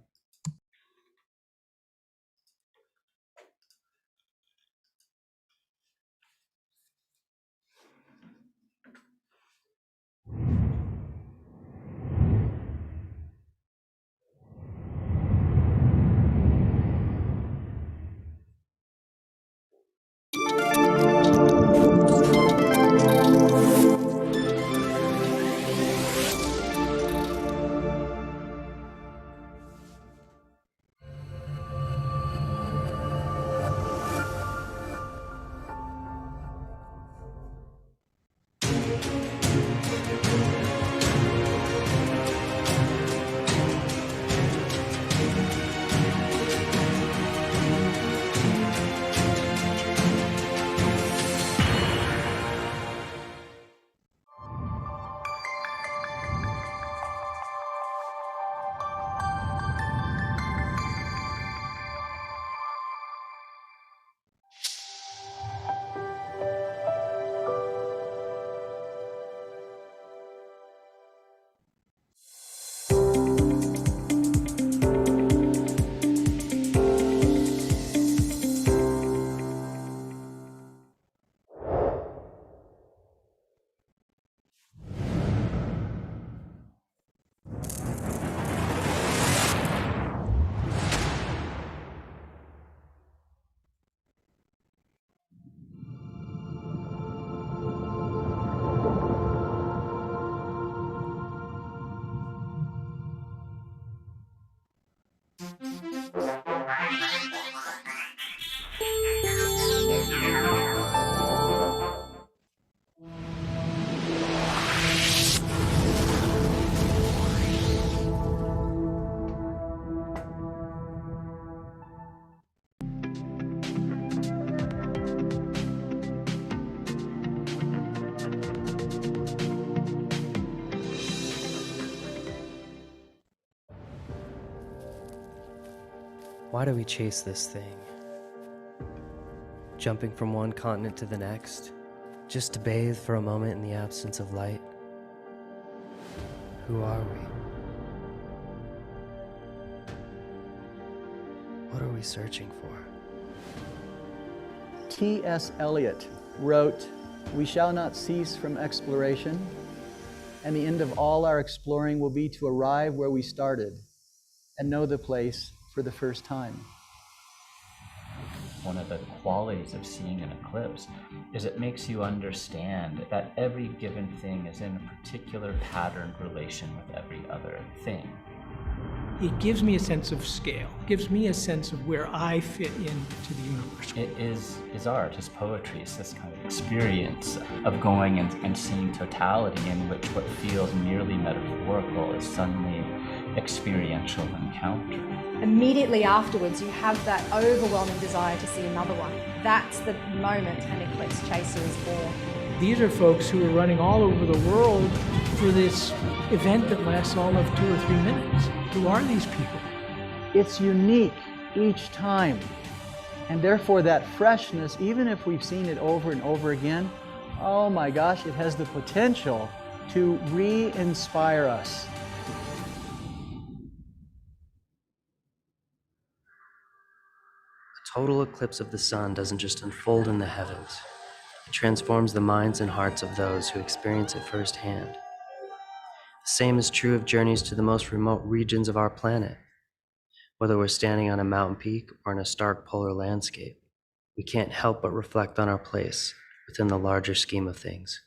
Why do we chase this thing? Jumping from one continent to the next, just to bathe for a moment in the absence of light? Who are we? What are we searching for? T.S. Eliot wrote, "We shall not cease from exploration, and the end of all our exploring will be to arrive where we started and know the place for the first time." One of the qualities of seeing an eclipse is it makes you understand that every given thing is in a particular patterned relation with every other thing. It gives me a sense of scale, gives me a sense of where I fit into the universe. It is art, it's poetry, it's this kind of experience of going and seeing totality in which what feels merely metaphorical is suddenly experiential encounter. Immediately afterwards, you have that overwhelming desire to see another one. That's the moment an eclipse chaser is born. These are folks who are running all over the world for this event that lasts all of 2 or 3 minutes. Who are these people? It's unique each time, and therefore that freshness, even if we've seen it over and over again, oh my gosh, it has the potential to re-inspire us. A total eclipse of the sun doesn't just unfold in the heavens. It transforms the minds and hearts of those who experience it firsthand. The same is true of journeys to the most remote regions of our planet. Whether we're standing on a mountain peak or in a stark polar landscape, we can't help but reflect on our place within the larger scheme of things.